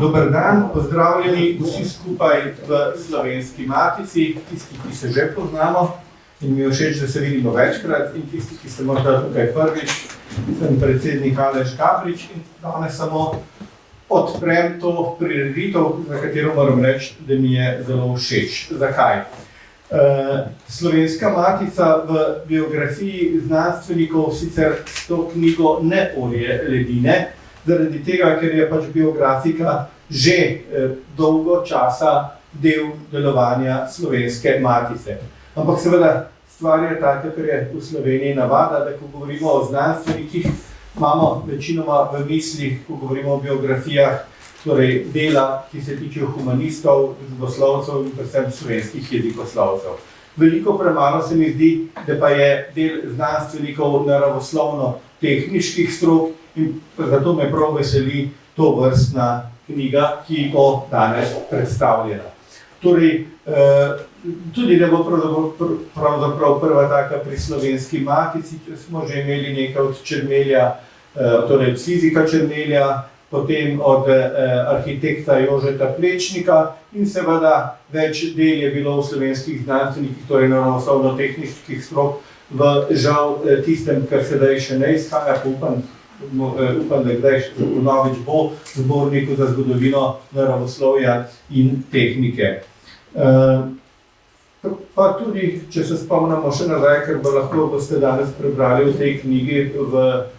Dober dan, pozdravljeni vsi skupaj v Slovenski matici, tisti, ki se že poznamo in mi je všeč, da se vidimo večkrat, in tisti, ki ste morda tukaj prvič. Sem predsednik Aleš Gabrič in danes samo odprem to prireditev, za katero moram reči, da mi je zelo všeč. Zakaj? Slovenska matica v biografiji znanstvenikov sicer s to knjigo ne orje ledine, zaradi tega, ker je pač biografika že dolgo časa del delovanja Slovenske matice. Ampak seveda stvar je taka, ker je v Sloveniji navada, da ko govorimo o znanstvenikih, imamo večinoma v mislih, ko govorimo o biografijah, torej dela, ki se tiče humanistov, družboslovcev in predvsem slovenskih jezikoslovcev. Veliko premalo se mi zdi, da pa je del znanstvenikov naravoslovno-tehniških strok in zato me prav veseli to vrstna knjiga, ki bo danes predstavljena. Torej, tudi ne bo pravzaprav prva taka pri Slovenski matici, če smo že imeli nekaj od Čermelja, torej od fizika Čermelja, potem od arhitekta Jožeta Plečnika in seveda več del je bilo v slovenskih znanstvenikih, torej naravoslovno-tehniških strok, v žal tistem, kar sedaj še ne izhaja, upam, da kdaj vnovič bo zborniku za zgodovino naravoslovja in tehnike. Pa tudi, če se spomnimo še nazaj, ker boste danes prebrali v tej knjigi v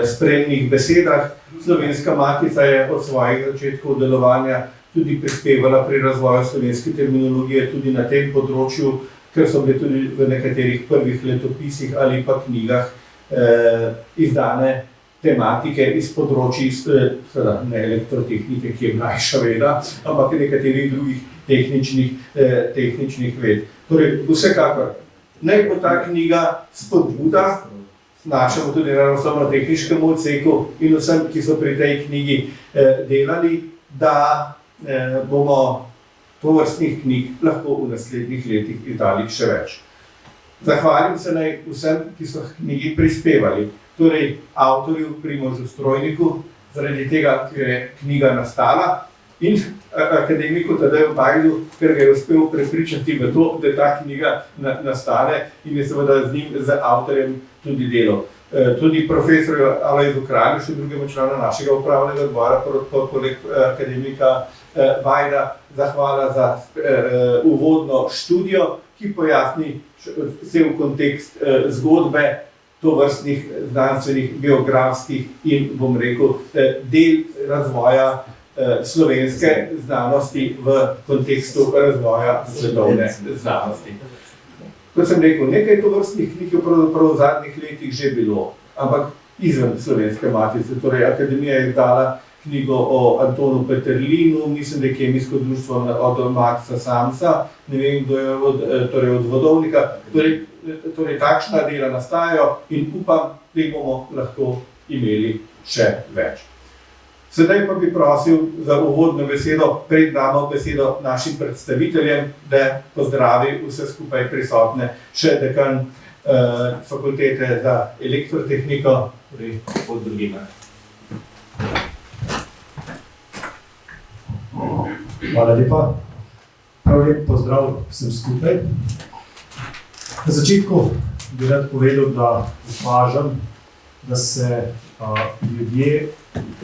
spremnih besedah, Slovenska matica je od svojih začetkov delovanja tudi prispevala pri razvoju slovenske terminologije tudi na tem področju, ker so bile tudi v nekaterih prvih letopisih ali pa knjigah izdane tematike iz področij, seveda ne elektrotehnike, ki je mlajša veda, ampak nekaterih drugih tehničnih ved. Torej, vsekakor, naj bo ta knjiga spodbuda našemu tudi naravoslovno-tehniškemu odseku in vsem, ki so pri tej knjigi delali, da bomo tovrstnih knjig lahko v naslednjih letih izdali še več. Zahvalim se naj vsem, ki so k knjigi prispevali. Torej, avtorju Primožu Strojniku, zaradi tega, ker je knjiga nastala, in akademiku Tadeju Bajdu, ker ga je uspel prepričati v to, da ta knjiga nastane in je seveda z njim, z avtorjem, tudi delo. Tudi profesorju Alojzu Kralju, še drugemu članu našega upravnega odbora, poleg akademika Bajda, zahvala za uvodno študijo, ki pojasni cel kontekst zgodbe tovrstnih znanstvenih, biografskih in, bom rekel, del razvoja slovenske znanosti v kontekstu razvoja svetovne znanosti. Kot sem rekel, nekaj tovrstnih knjig je pravzaprav v zadnjih letih že bilo, ampak izven Slovenske matice. Torej, akademija je izdala knjigo o Antonu Peterlinu, mislim, da je kemijsko društvo od Maxa Samsa, ne vem, kdo je od Vodovnika. Torej, takšna dela nastajajo in upam, da jih bomo lahko imeli še več. Sedaj pa bi prosil za uvodno besedo, prej damo besedo našim predstaviteljem, da pozdravi vse skupaj prisotne, še dekan Fakultete za elektrotehniko, torej gospod Drugina. Hvala lepa. Prav lep pozdrav vsem skupaj. Na začetku bi rad povedal, da opažam, da se ljudje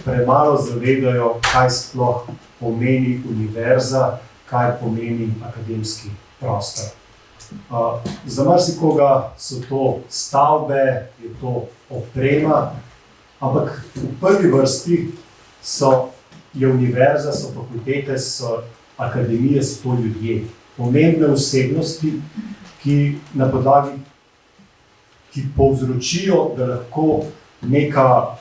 premalo zavedajo, kaj sploh pomeni univerza, kaj pomeni akademski prostor. Za marsikoga so to stavbe, je to oprema, ampak v prvi vrsti je univerza, so fakultete, so akademije, so to ljudje. Pomembne osebnosti, ki na podlagi, ki povzročijo, da lahko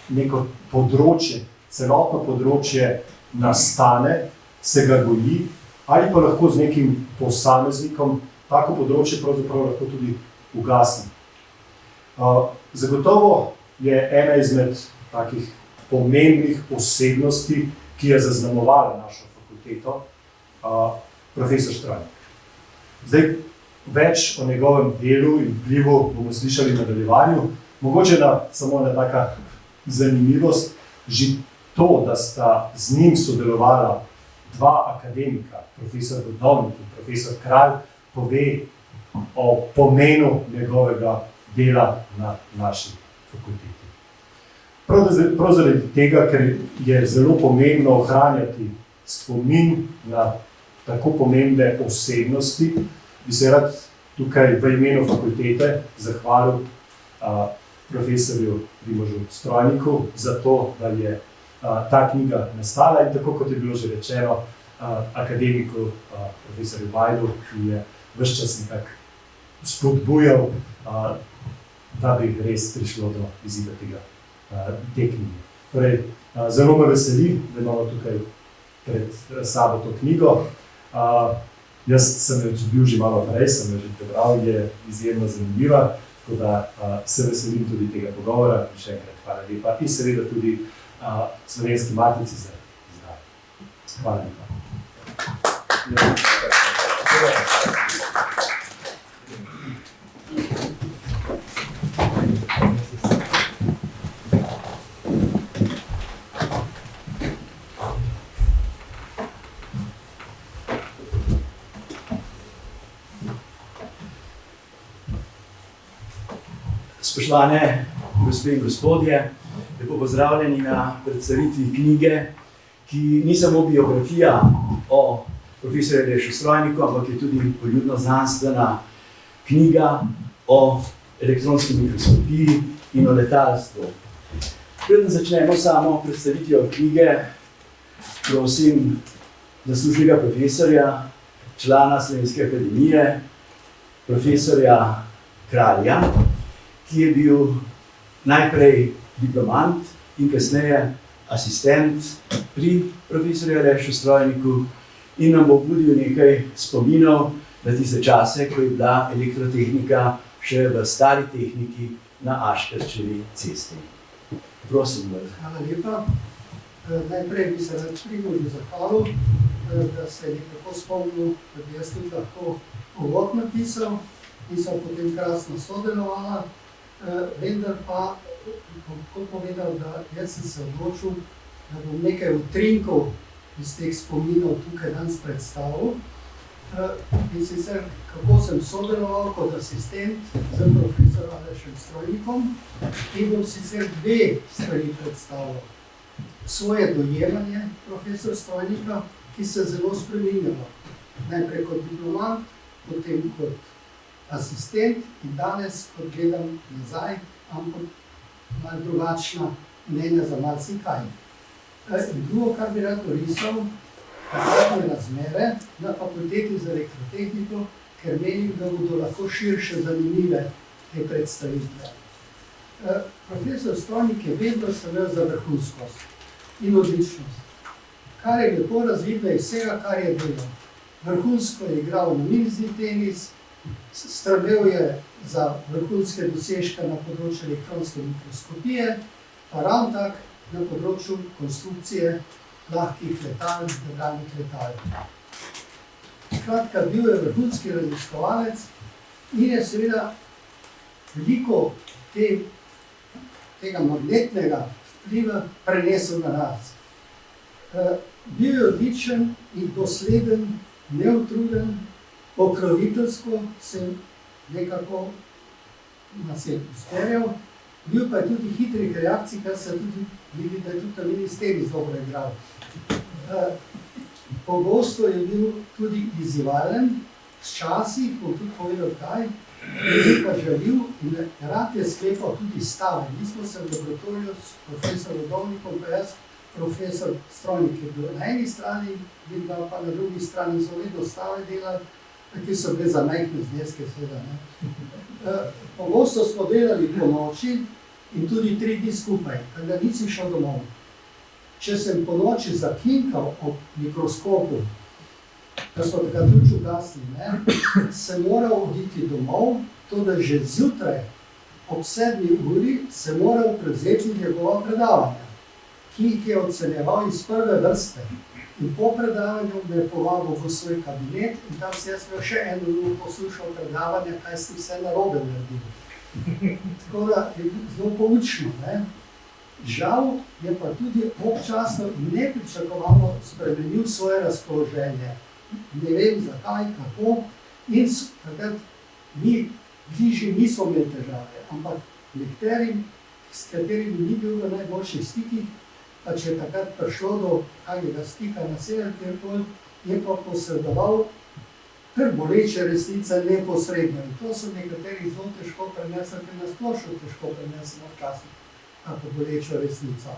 neko področje, celotno področje nastane, se ga goji, ali pa lahko z nekim posameznikom tako področje pravzaprav lahko tudi ugasne. Zagotovo je ena izmed takih pomembnih osebnosti, ki je zaznamovala našo fakulteto, profesor Strajnik. Zdaj, več o njegovem delu in vplivu bomo slišali v nadaljevanju. Mogoče samo ena taka zanimivost. Že to, da sta z njim sodelovala dva akademika, profesor Vodovnik in profesor Kralj, pove o pomenu njegovega dela na naši fakulteti. Prav zaradi tega, ker je zelo pomembno ohranjati spomin na tako pomembne osebnosti, bi se rad tukaj v imenu fakultete zahvalil profesorju Primožu Strojniku za to, da je ta knjiga nastala in tako, kot je bilo že rečeno, akademiku profesorju Vajdu, ki je ves čas nekako spodbujal, da bi res prišlo do izida te knjige. Torej, zelo me veseli, da imamo tukaj pred sabo to knjigo. Jaz sem jo bil že malo prej, sem jo že prebral, je izjemno zanimiva, tako da se veselim tudi tega pogovora in še enkrat hvala lepa. In seveda tudi Slovenski matici za izdaj. Hvala lepa. Spoštovane gospe in gospodje, lepo pozdravljeni na predstavitvi knjige, ki ni samo biografija o profesorju Alešu Strojniku, ampak je tudi poljudno-znanstvena knjiga o elektronski mikroskopiji in o letalstvu. Preden začnemo samo predstavitvijo knjige, prosim zaslužnega profesorja, člana Slovenske akademije, profesorja Kralja, ki je bil najprej diplomant in kasneje asistent pri profesorju Alešu Strojniku in nam bo obudil nekaj spominov na tiste čase, ko je bila elektrotehnika še v stari tehniki na Aškerčevi cesti. Prosim, vas. Hvala lepa. Najprej bi se rad Primožu zahvalil, da se je nekako spomnil, da bi jaz tudi lahko uvod napisal in sem potem krasno sodelovala. Vendar pa, kot povedal, da jaz sem se odločil, da bom nekaj utrinkov iz teh spominov tukaj danes predstavil. In sicer, kako sem sodeloval kot asistent z profesorom Alešem Strojnikom in bom sicer dve stvari predstavil. Svoje dojemanje profesor Strojnika, ki se zelo spreminjalo. Najprej kot diplomant, potem kot asistent in danes, kot gledam nazaj, ampak malo drugačna mnenja za marsikaj. In drugo, kar bi rad orisal, takratne razmere na fakulteti za elektrotehniko, ker menim, da bodo lahko širše zanimive te predstavitve. Profesor Strojnik je vedno stremel za vrhunskost in odličnost, kar je lepo razvidno iz vsega, kar je delal. Vrhunsko je igral namizni tenis, stremel je za vrhunske dosežke na področju elektronske mikroskopije, pa ravno tak na področju konstrukcije lahkih letal, nadaljnih letal. Skratka, bil je vrhunski raziskovalec in je seveda veliko tega magnetnega vpliva prenesel na nas. Bil je odličen in dosleden, neutruden, pokroviteljsko se nekako nas je usmerjal, bil pa je tudi hitrih reakcij, kar se tudi vidi, da je tudi namenjen s tenis dobro igral. Pogosto je bil tudi izzivalen, včasih, bom tudi povedal kaj, je pa žalil in rad je sklepal tudi stave. Mi smo se v laboratoriju s profesorom Vodovnikom, pa jaz, profesor Strojnik je bil na eni strani, videl pa na drugi strani so vedno stave delali, ki so bile za majhne zneske, seveda. Pogosto smo delali po noči in tudi 3 dni skupaj, kada nisi šel domov. Če sem po noči zakinkal ob mikroskopu, da smo takrat luč ugasli, sem moral oditi domov, to da že zjutraj ob 7 uri se moral prevzeti njegova predavanja, ki jih je ocenjeval iz prve vrste. In po predavanju me je povabil v svoj kabinet in tam si jaz imel še eno uro poslušal predavanja, kaj sem vse narobe naredil. Tako da je zelo poučno. Žal je pa tudi občasno nepričakovano spremenil svoje razpoloženje. Ne vem zakaj, kako, in takrat mi bližji nismo imeli težave, ampak nekaterim, s katerimi ni bil v najboljših stikih, pa če je takrat prišlo do kakega stika na sever, kjerkoli, je pa posredoval kar boleče resnice neposredno. In to so nekateri zelo težko prenesli, ker na splošno težko prenesli včasih tako bolečo resnico.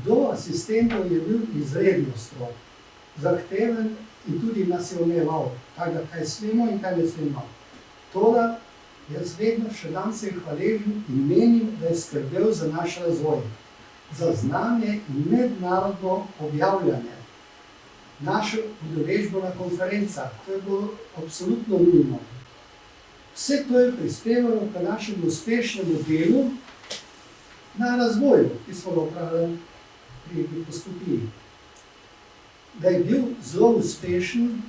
Do asistentov je bil izredno strog, zahteven in tudi nas je omejeval, kaj smemo in kaj ne smemo. Toda jaz vedno še danes sem hvaležen in menim, da je skrbel za naš razvoj, za znanje in mednarodno objavljanje, našo udeležbo na konferencah. To je bilo absolutno nujno. Vse to je prispevalo k našemu uspešnemu delu na razvoju, ki smo ga opravljali pri biblioskopiji. Da je bil zelo uspešen,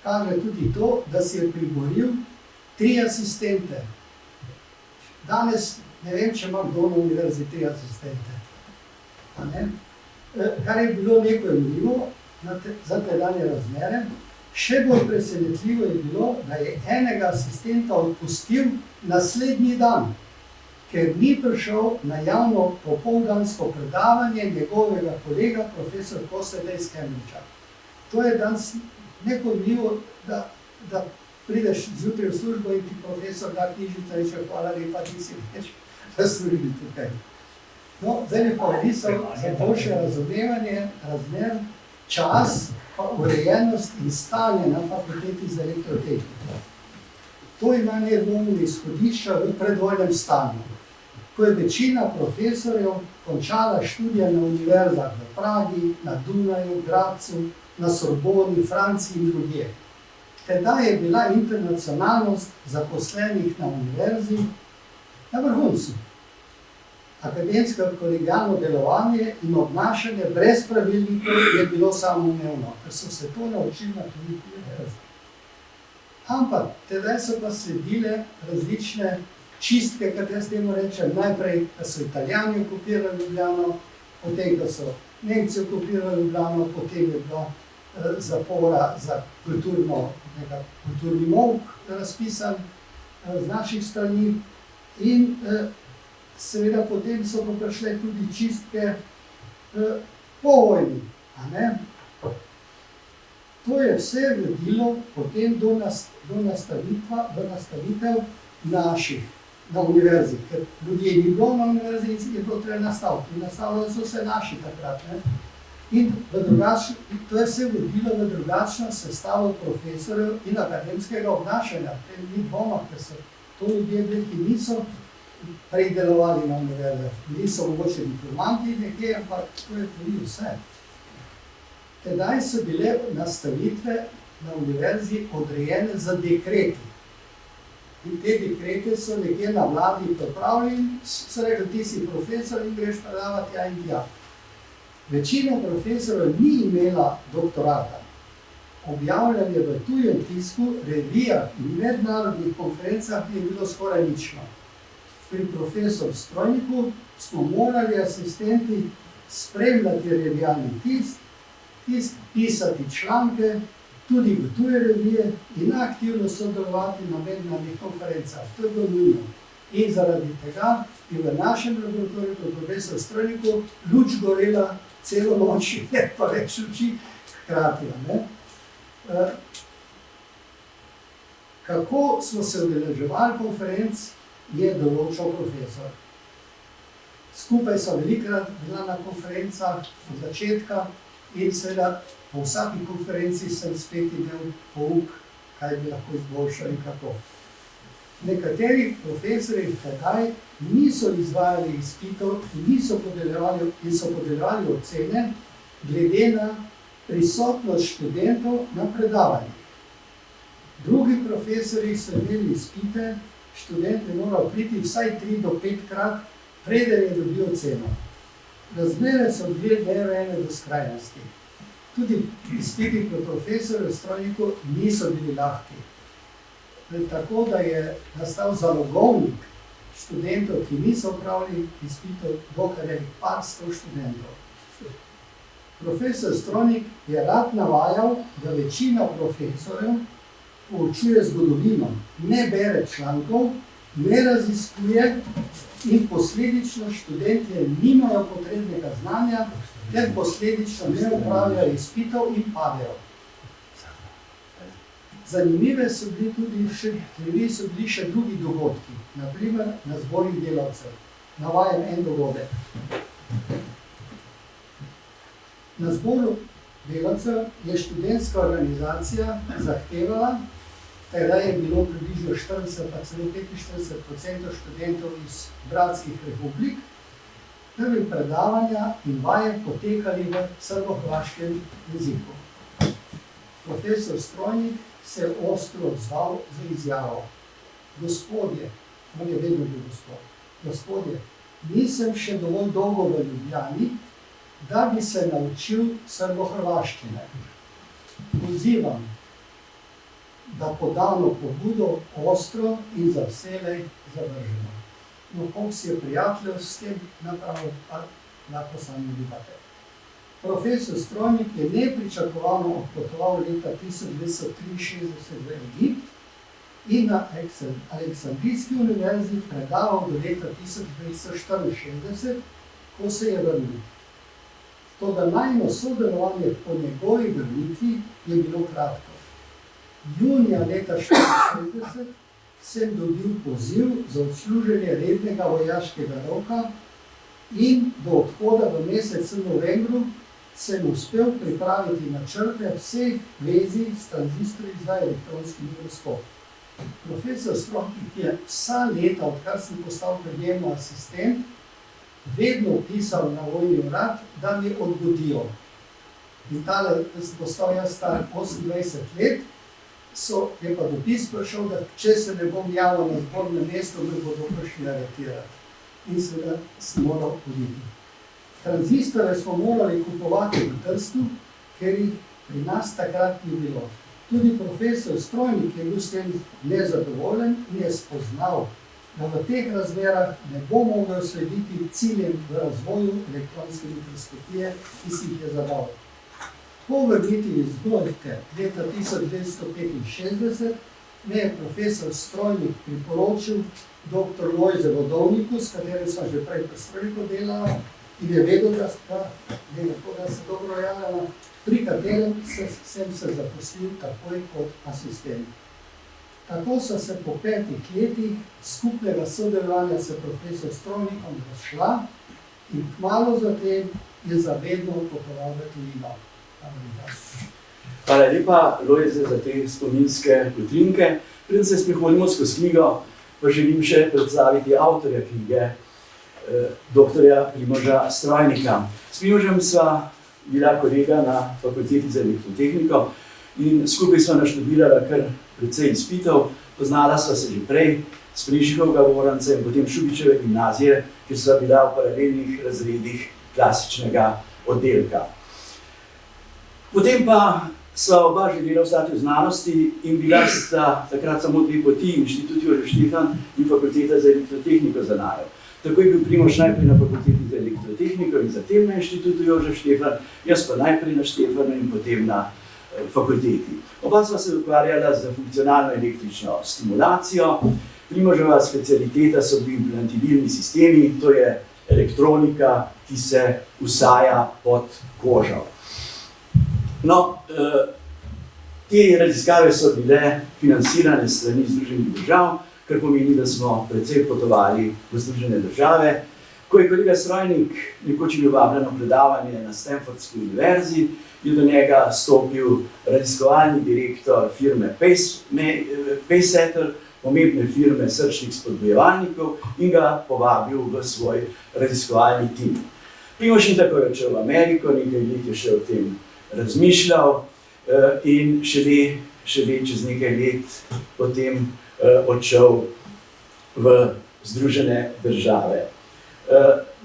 kaže tudi to, da si je priboril 3 asistente. Danes ne vem, če ima kdo na univerzi 3 asistente. Kar je bilo nepojmljivo za tedanje razmere. Še bolj presenetljivo je bilo, da je enega asistenta odpustil naslednji dan, ker ni prišel na javno popoldansko predavanje njegovega kolega, profesor Kosteta iz Cambridgea. To je danes nepojmljivo, da prideš zjutraj v službo in ti profesor da knjižica in reče, hvala lepa, ti si več v službi tukaj. No, zdaj mi pa opisal za boljše razumevanje razmer, čas, pa urejenost in stanje na fakulteti za elektrotehniko. To ima nedvomno izhodišča v predvojnem stanju, ko je večina profesorjev končala študije na univerzah v Pragi, na Dunaju, Gradcu, na Sorboni, Franciji in drugje. Tedaj je bila internacionalnost zaposlenih na univerzi na vrhuncu. Akademsko kolegialno delovanje in obnašanje brez pravilnikov je bilo samoumevno, ker so se to naučili na tudi univerzi. Ampak tedaj so pa sledile različne čistke, kot jaz temu rečem, najprej, da so Italijani okupirali Ljubljano, potem, da so Nemci okupirali Ljubljano, potem je bila zapora za kulturni molk razpisan z naših strani in seveda potem so pa prišle tudi čistke po vojni. To je vse vodilo potem do nastavitev naših na univerzi, ker ljudje ni bilo na univerzi in je bilo treba nastaviti. In nastavljali so se naši takrat. In to je vse vodilo v drugačno sestavo profesorjev in akademskega obnašanja. Ni dvoma, ker so to ljudje, ki niso prej delovali na univerzah. Niso mogoče diplomanti nekje, ampak to je tudi vse. Tedaj so bile nastavitve na univerzi odrejene za dekreti. In te dekrete so nekje na vladi pripravili in so rekli, ti si profesor in greš predavati tja in tja. Večina profesorjev ni imela doktorata. Objavljanje v tujem tisku, revijah in mednarodnih konferencah je bilo skoraj nično. Pri profesor Strojniku smo morali asistenti spremljati revijalni tisk, pisati članke, tudi v tuje revije in aktivno sodelovati na mednarodnih konferencah. To je bilo nujno. In zaradi tega je v našem laboratoriju pri profesor Strojniku luč gorela celo noč, je pa več luči hkrati. Kako smo se udeleževali konferenc, je določal profesor. Skupaj so velikrat bila na konferencah od začetka in seveda po vsaki konferenci sem spet imel pouk, kaj bi lahko izboljšali in kako. Nekateri profesori tedaj niso izvajali izpitov in so podeljevali ocene glede na prisotnost študentov na predavanjih. Drugi profesori so imeli izpite, študent je moral priti vsaj 3 do 5 krat, preden je dobil oceno. Razmere so bile neurejene do skrajnosti. Tudi izpiti pri profesorju Strojniku niso bili lahki. Tako da je nastal zalogovnik študentov, ki niso opravili izpitov, dokler je par sto študentov. Profesor Strojnik je rad navajal, da večina profesorjev poučuje zgodovino, ne bere člankov, ne raziskuje in posledično študentje nimajo potrebnega znanja, ter posledično ne opravljajo izpitov in padejo. Zanimivi so bili še drugi dogodki, naprimer na zborih delavcev. Navajam en dogodek. Na zboru delavcev je študentska organizacija zahtevala, da je bilo približno 40 pa celo 45% študentov iz bratskih republik, da bi predavanja in vaje potekali v srbohrvaškem jeziku. Profesor Strojnik se je ostro odzval z izjavo: Gospodje, on je vedno bil gospod, gospodje, nisem še dovolj dolgo v Ljubljani, da bi se naučil srbohrvaščine. Pozivam, da podano pobudo ostro in za vselej zavrženo. No, koliko si je prijateljev s tem napravil, pa lahko sami vidite. Profesor Strojnik je nepričakovano odpotoval leta 1963 v Egipt in na Aleksandrijski univerzi predaval do leta 1964, ko se je vrnil. Toda najino sodelovanje po njegovi vrnitvi je bilo kratko. Junija leta 1964 sem dobil poziv za odsluženje rednega vojaškega roka in do odhoda v mesecu novembru sem uspel pripraviti načrte vseh vezij s tranzistorji za elektronski mikroskop. Profesor Strojnik je vsa leta, odkar sem postal prijemni asistent, vedno pisal na vojni urad, da mi odgodijo. In tale, da sem postal jaz star 28 let, je pa dopis prišel, da če se ne bom javil na zbornem mestu, me bodo prišli aretirati. In seveda sem moral oditi. Tranzistore smo morali kupovati v Trstu, ker jih pri nas takrat ni bilo. Tudi profesor Strojnik je bil s tem nezadovoljen in je spoznal, da v teh razmerah ne bo mogel slediti ciljem v razvoju elektronske mikroskopije, ki si jih je zadal. Po vrnitvi iz Gorice leta 1965 me je profesor Strojnik priporočil dr. Lojze Vodovniku, s katerim sem že prej pri Strojniku delala in je vedel, da se dobro javljala, pri katerem sem se zaposlil takoj kot asistent. Tako so se po 5 letih skupnega sodelovanja s profesor Strojnikom razšla in kmalu zatem je zavedno potoval v tujino. Hvala lepa, Lojze, za te spominske utrinke. Preden se sprehodimo skozi knjigo, pa želim še predstaviti avtorja knjige, doktorja Primoža Strojnika. S Primožem sva bila kolega na Fakulteti za elektrotehniko in skupaj sva naštudirala kar precej izpitov. Poznala sva se že prej s Prižigovega Voranca in potem Šubičeve gimnazije, kjer sva bila v paralelnih razredih klasičnega oddelka. Potem pa sva oba želela ostati v znanosti in bila sta takrat samo 2 poti, Inštitut Jožef Štefan in Fakulteta za elektrotehniko za naju. Tako je bil Primož najprej na Fakulteti za elektrotehniko in zatem na Inštitutu Jožef Štefan, jaz pa najprej na Štefanu in potem na fakulteti. Oba sva se ukvarjala z funkcionalno električno stimulacijo. Primoževa specialiteta so bili implantabilni sistemi, to je elektronika, ki se vsaja pod kožo. No, te raziskave so bile financirane s strani Združenih držav, kar pomeni, da smo precej potovali v Združene države. Ko je kolega Strojnik nekoč bil vabljen na predavanje na Stanfordski univerzi, je do njega stopil raziskovalni direktor firme Pacesetter, pomembne firme srčnih spodbujevalnikov, in ga povabil v svoj raziskovalni tim. Primož in tako je odšel v Ameriko, nekaj let je še o tem razmišljal in šele čez nekaj let potem odšel v Združene države.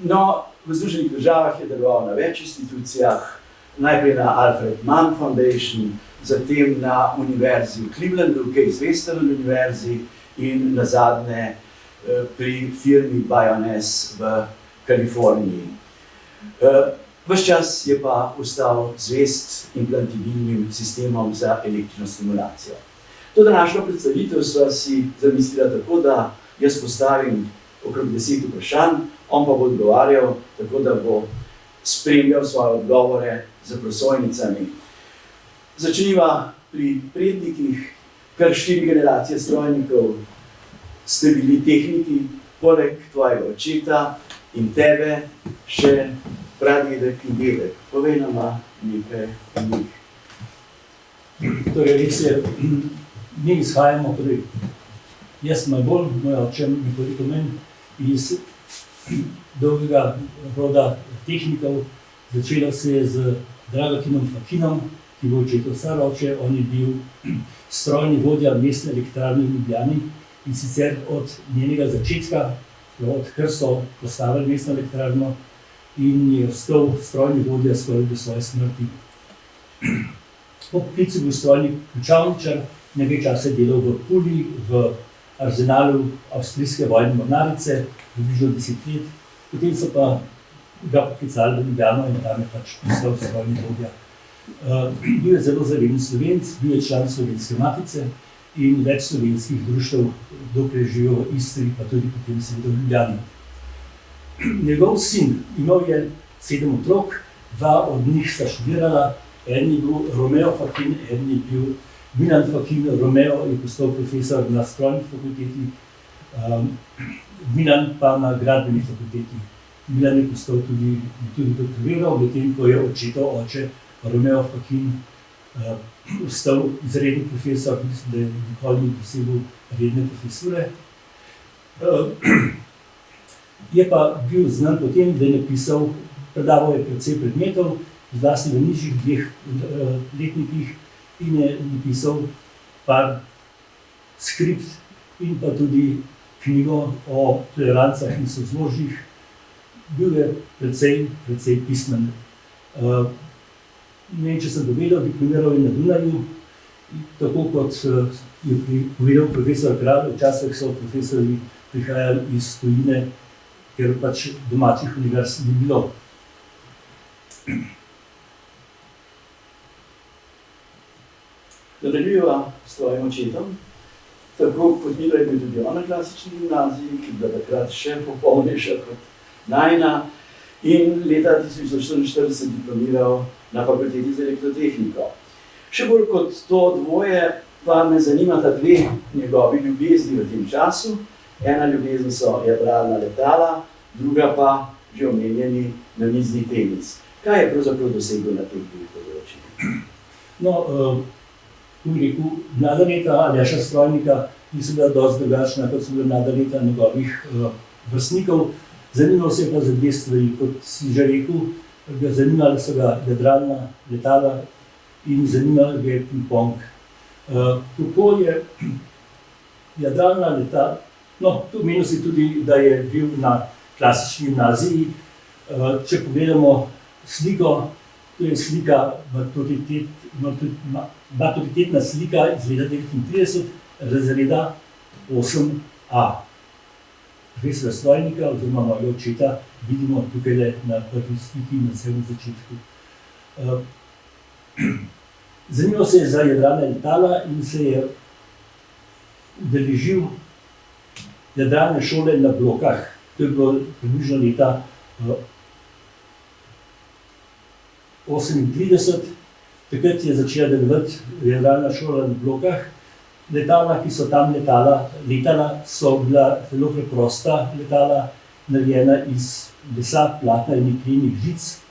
No, v Združenih državah je deloval na več institucijah, najprej na Alfred Mann Foundation, zatem na univerzi v Clevelandu, Case Western univerzi in nazadnje pri firmi Bioness v Kaliforniji. Ves čas je pa ostal zvest implantabilnim sistemom za električno stimulacijo. To današnjo predstavitev sva si zamislila tako, da jaz postavim okrog 10 vprašanj, on pa bo odgovarjal tako, da bo spremljal svoje odgovore z prosojnicami. Začniva pri prednikih. Kar 4 generacije strojnikov ste bili tehniki, poleg tvojega očeta in tebe še pradedek in dedek. Povej nama nekaj o njih. Torej, res je, mi izhajamo, torej, jaz sem bolj, moj oče nekoliko manj, iz dolgega roda tehnikov. Začelo se je z Dragotinom Fakinom, ki bo očetov star oče. On je bil strojni vodja mestne elektrarne v Ljubljani in sicer od njenega začetka, odkar so postavili mestno elektrarno, in je ostal strojni vodja skoraj do svoje smrti. Po poklicu je bil strojni ključavničar, nekaj časa je delal v Puli, v arzenalu avstrijske vojne mornarice, približno 10 let. Potem so pa ga poklicali v Ljubljano in tam je pač postal strojni vodja. Bil je zelo zaveden Slovenec, bil je član Slovenske matice in več slovenskih društev, dokler je živel v Istri, pa tudi potem seveda v Ljubljani. Njegov sin, imel je 7 otrok, 2 od njih sta študirala, en je bil Romeo Fakin, en je bil Milan Fakin. Romeo je postal profesor na strojni fakulteti, Milan pa na gradbeni fakulteti. Milan je postal tudi doktoriral, medtem ko je očetov oče Romeo Fakin postal izredni profesor, mislim, da je nikoli ni dosegel redne profesure. Je pa bil znan po tem, da je napisal, predaval je precej predmetov, zlasti v nižjih 2 letnikih, in je napisal par skript in pa tudi knjigo o tolerancah in sozložjih. Bil je precej pismen. Ne vem, če sem povedal, diplomiral je na Dunaju, tako kot je povedal profesor Kralj, včasih so profesori prihajali iz tujine, ker pač domačih univerz ni bilo. Nadaljujeva s tvojim očetom. Tako kot Milo je bil tudi on na klasični gimnaziji, ki je bila takrat še popolnejša kot najina, in leta 1944 diplomiral na fakulteti za elektrotehniko. Še bolj kot to dvoje pa me zanimata 2 njegovi ljubezni v tem času. Ena ljubezen so jadralna letala, druga pa že omenjeni namizni tenis. Kaj je pravzaprav dosegel na teh 2 področjih? No, kot bi rekel, mlada leta Aljaša Strojnika niso bila dosti drugačna, kot so bila mlada leta njegovih vrstnikov. Zanimal se je pa za 2 stvari, kot si že rekel, zanimala so ga jadralna letala in zanimala ga je ping-pong. Kako je jadralna letala, no, to omenil si tudi, da je bil na klasični gimnaziji. Če pogledamo sliko, to je slika, maturitetna slika iz leta 1939, razreda 8A. Profesora Strojnika oziroma mojega očeta vidimo tukaj na prvi sliki na samem začetku. Zanimal se je za jadralna letala in se je udeležil jadralne šole na Blokah. To je bilo približno leta 1938. Takrat je začela delovati jadralna šola na Blokah. Letala, ki so tam letala, so bila zelo preprosta letala, narejena iz lesa, platna in jeklenih žic.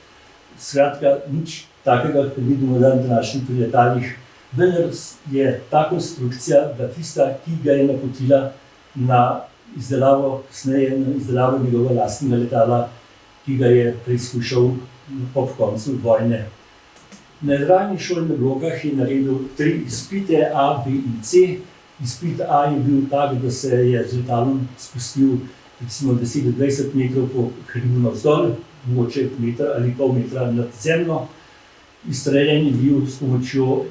Skratka, nič takega, kot vidimo na današnjih pri letalih. Vendar je ta konstrukcija bila tista, ki ga je napotila na izdelavo, kasneje na izdelavo njegova lastnega letala, ki ga je preizkušal ob koncu vojne. Na jadralni šoli na Blokah je naredil 3 izpite, A, B in C. Izpit A je bil tak, da se je z letalom spustil recimo 10 do 20 metrov po hribu navzdol, mogoče meter ali pol metra nad zemljo. Izstreljen je bil s pomočjo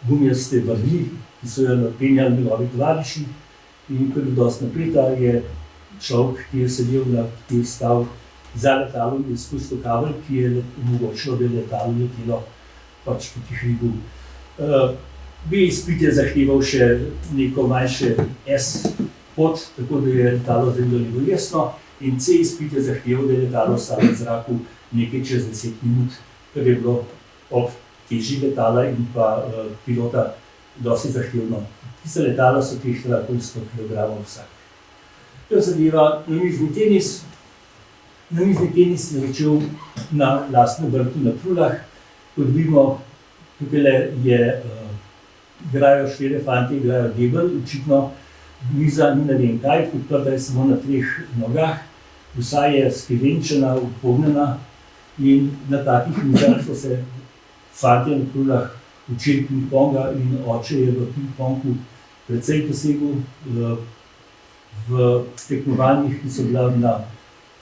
gumijaste vrvi, ki so jo napenjali njegovi tovariši, in ko je bil dosti napeta, je človek, ki je sedel ki je stal za letalom, je spustil kabel, ki je omogočilo, da je letalo letelo pač po tih hribu. B-izpit je zahteval še neko manjše S-pot, tako da je letalo zelo levojestno, in C-izpit je zahteval, da je letalo ostalo v zraku nekaj čez 10 minut, kar je bilo ob teži letala in pa pilota dosti zahtevno. Tiste letala so tehtala okoli 100 kg vsak. Kar zadeva namizni tenis. Namizni tenis je začel na lastnem vrtu na Prulah. Kot vidimo, tukaj igrajo 4 fantje, igrajo debel, očitno miza ni ne vem kaj, podprta je samo na 3 nogah, vsa je skrivenčena, upognjena in na takih mizah so se fantje na Prulah učili ping-ponga in oče je v ping-pongu precej posegel v tekmovanjih, ki so bila na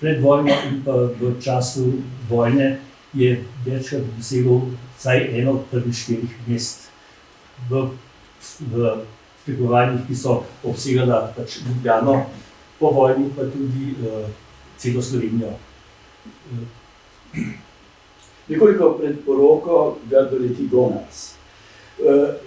predvojno in pa v času vojne je večkrat dosegel vsaj eno od prvih 4 mest v tekmovanjih, ki so obsegala pač Ljubljano, po vojni pa tudi celo Slovenijo. Nekoliko pred poroko ga doleti Gonars.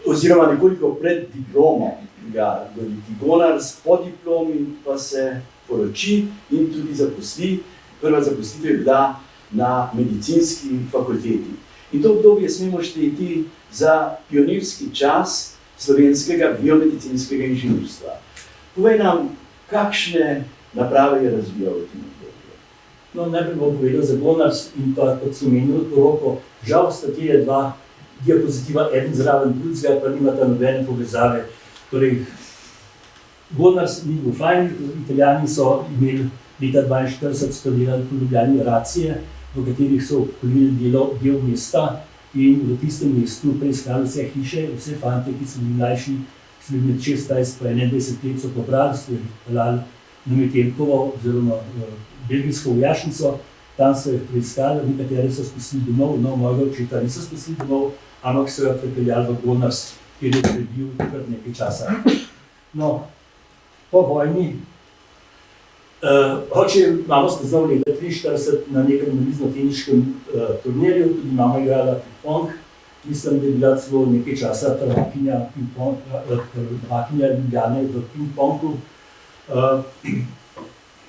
Oziroma nekoliko pred diplomo ga doleti Gonars, po diplomi pa se poroči in tudi zaposli. Prva zaposlitev je bila na medicinski fakulteti. In to obdobje smemo šteti za pionirski čas slovenskega biomedicinskega inženirstva. Povej nam, kakšne naprave je razvijal v tem obdobju? No, najprej bom povedal za Gonars in pa, kot sem omenil, poroko. Žal sta tile 2 diapozitiva, eden zraven drugega, pa nimata nobene povezave. Torej, Gonars ni bil fajn, Italijani so imeli leta 1942 so delali po Ljubljani racije, v katerih so obkolili del mesta in v tistem mestu preiskali vse hiše, vse fante, ki so bili mlajši, so bili med 16 pa 21 let, so pobrali, so jih pelali na Metelkovo oziroma belgijsko vojašnico, tam so jih preiskali, nekatere so spustili domov, no, mojega očeta niso spustili domov, ampak so jo pripeljali v Gonars, kjer je prebil kar nekaj časa. No, po vojni, oče je mamo spoznal leta 1943 na nekem namizno-teniškem turnirju, tudi mama igrala ping-pong. Mislim, da je bila celo nekaj časa prvakinja Ljubljane v ping-pongu.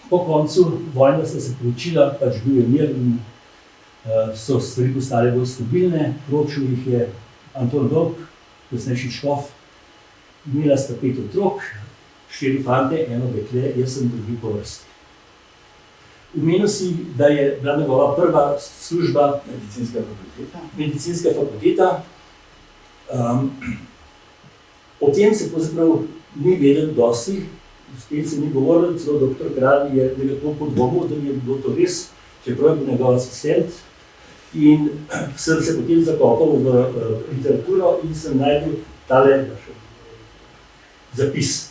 Po koncu vojne so se poročila, pač bil je mir in so stvari postale bolj stabilne. Poročil jih je Anton Dolg, kasnejši škof. Imela sta 5 otrok, 4 fante, 1 dekle, jaz sem drugi po vrsti. Omenil si, da je bila njegova prva služba medicinska fakulteta. O tem se pravzaprav ni vedel dosti, spet se ni govoril, celo dr. Kralj je nekako podvomil, da mi je bilo to res, čeprav je bil njegov asistent. In sem se potem zakopal v literaturo in sem najdel tale zapis.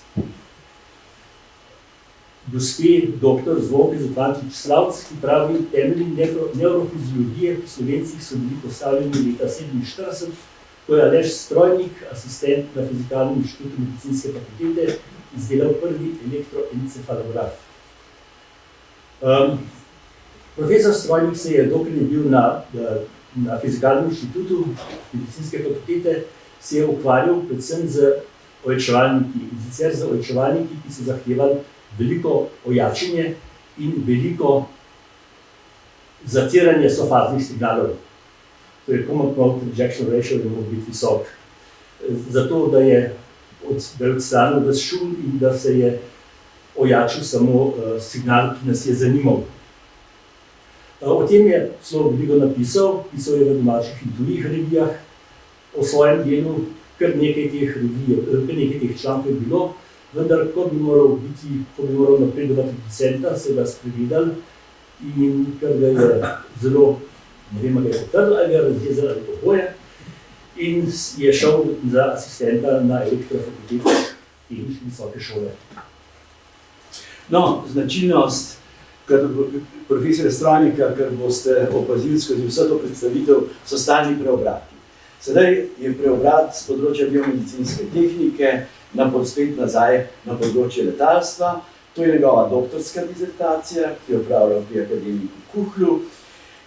Gospe dr. Zvonke Zupančič Slavc, ki pravi, temelji nevrofiziologije pri Slovencih so bili postavljeni leta 1947, ko je Aleš Strojnik, asistent na Fizikalnem inštitutu medicinske fakultete, izdelal prvi elektroencefalograf. Profesor Strojnik se je, dokler je bil na Fizikalnem inštitutu medicinske fakultete, se je ukvarjal predvsem z ojačevalniki, in sicer z ojačevalniki, ki so zahtevali veliko ojačenje in veliko zatiranje sofaznih signalov. To je common mode rejection ratio, da mora biti visok. Zato, da je odstranil ves šum in da se je ojačil samo signal, ki nas je zanimal. O tem je celo veliko napisal, pisal je v domačih in tujih revijah. O svojem delu kar nekaj teh člankov je bilo, vendar, ko bi moral napredovati docenta, se ga spregledali in ker ga je zelo, ne vem, ga je potrdil ali ga razjezal ali oboje, in je šel za asistenta na elektrofakulteto tehnične visoke šole. No, značilnost profesorja Strojnika, kar boste opazili skozi vso to predstavitev, so stalni preobrati. Sedaj je preobrat z področja biomedicinske tehnike, spet nazaj na področje letalstva. To je njegova doktorska dizertacija, ki jo opravlja pri akademiku Kuhlju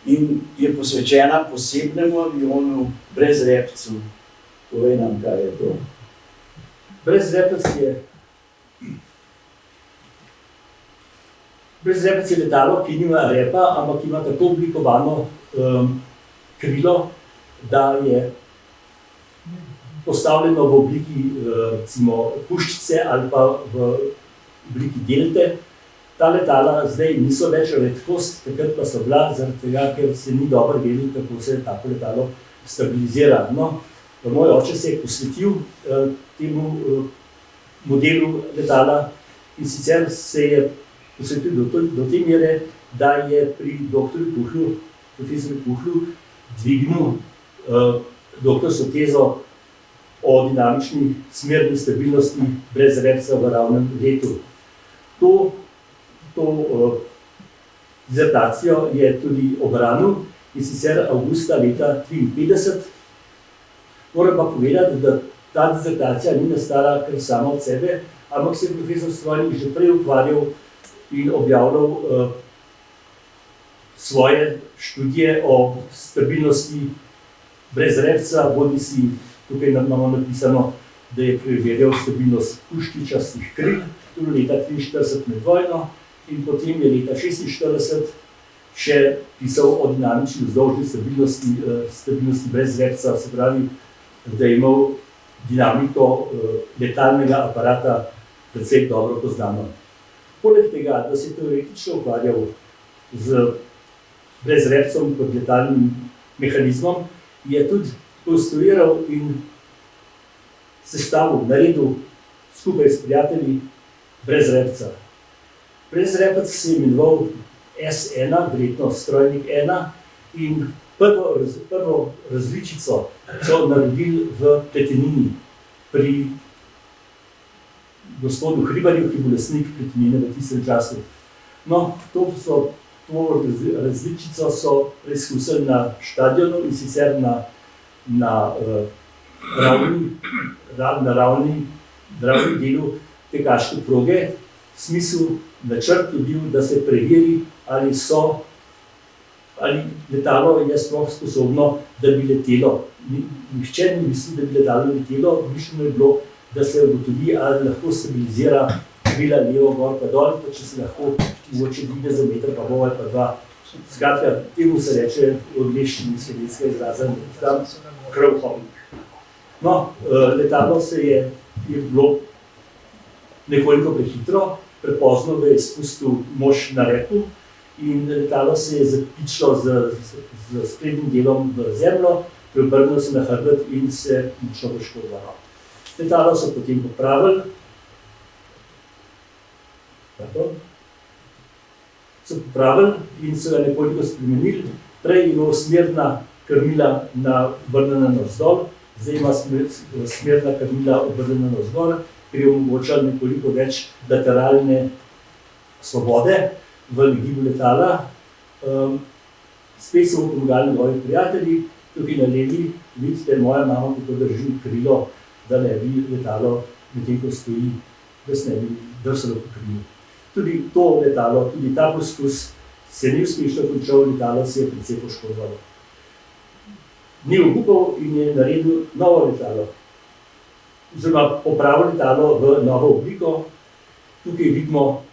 in je posvečena posebnemu avionu brezrepcu. Povej nam, kaj je to. Brezrepec je letalo, ki nima repa, ampak ima tako oblikovano krilo, da je postavljeno v obliki recimo puščice ali pa v obliki delte. Ta letala zdaj niso več redkost, takrat pa so bila, zaradi tega, ker se ni dobro vedelo, kako se tako letalo stabilizira. No, moj oče se je posvetil temu modelu letala in sicer se je posvetil do te mere, da je pri doktorju Kuhlju, profesorju Kuhlju, dvignil doktorsko tezo o dinamični smerni stabilnosti brezrepca v ravnem letu. To dizertacijo je tudi obranil in sicer avgusta leta 1953. Moram pa povedati, da ta dizertacija ni nastala kar sama od sebe, ampak se je profesor Strojnik že prej ukvarjal in objavljal svoje študije o stabilnosti brezrepca, bodisi tukaj imamo napisano, da je preverjal stabilnost puščičastih kril, tudi leta 1943 med vojno, in potem je leta 1946 še pisal o dinamični vzdolžni stabilnosti brezrepca, se pravi, da je imel dinamiko letalnega aparata precej dobro poznano. Poleg tega, da se je teoretično ukvarjal z brezrepcem kot letalnim mehanizmom, je tudi konstruiral in sestavil, naredil skupaj s prijatelji brezrepca. Brezrepec se je imenoval S1, verjetno Strojnik 1, in prvo različico so naredili v Pletenini pri gospodu Hribarju, ki bo lastnik Pletenine v tistem času. No, to različico so preizkusili na štadionu in sicer na ravni delu tekaške proge. Smisel načrt je bil, da se preveri, ali letalo je sploh sposobno, da bi letelo. Nihče ni mislil, da bi letalo letelo, mišljeno je bilo, da se ugotovi, ali lahko stabilizira krila levo, gor pa dol, pa če se lahko mogoče dvigne za meter pa bol ali pa dva. Skratka, temu se reče v angleščini svedetskega izraza, tam crowhopping. No, letalo se je bilo nekoliko prehitro, prepozno ga je spustil mož na repu in letalo se je zapičilo z sprednjim delom v zemljo, preobrnilo se na hrbet in se močno poškodovalo. Letalo so potem popravili, in so ga nekoliko spremenili. Prej je imel smerna krmila obrnjena navzdol, zdaj ima smerna krmila obrnjena navzgor, ker je omogočal nekoliko več lateralne svobode v gibu letala. Spet so mu pomagali njegovi prijatelji, tukaj na levi vidite moja mama, kako drži krilo, da ne bi letalo, medtem ko stoji, da se ne bi drsalo po krilu. Tudi to letalo, tudi ta poskus se ni uspešno končal, letalo se je precej poškodovalo. Ni obupal in je naredil novo letalo, oziroma popravil letalo v novo obliko. Tukaj vidimo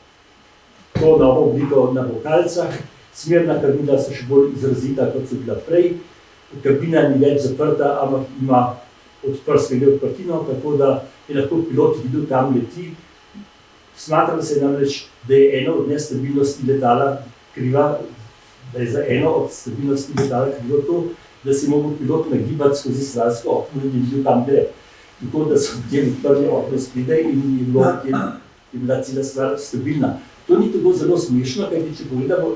to novo obliko na bokalcah. Smerna krmila so še bolj izrazita, kot so bila prej. Kabina ni več zaprta, ampak ima odprtino, tako da je lahko pilot videl, kam leti. Smatralo se je namreč, da je eno od nestabilnosti letala kriva, da je za eno od stabilnosti letala krivo to, da se je mogel pilot nagibati skozi stransko okno in je videl, kam gre. Tako da so potem odprli okno spredaj in je bila cela stvar stabilna. To ni tako zelo smešno, kajti če pogledamo,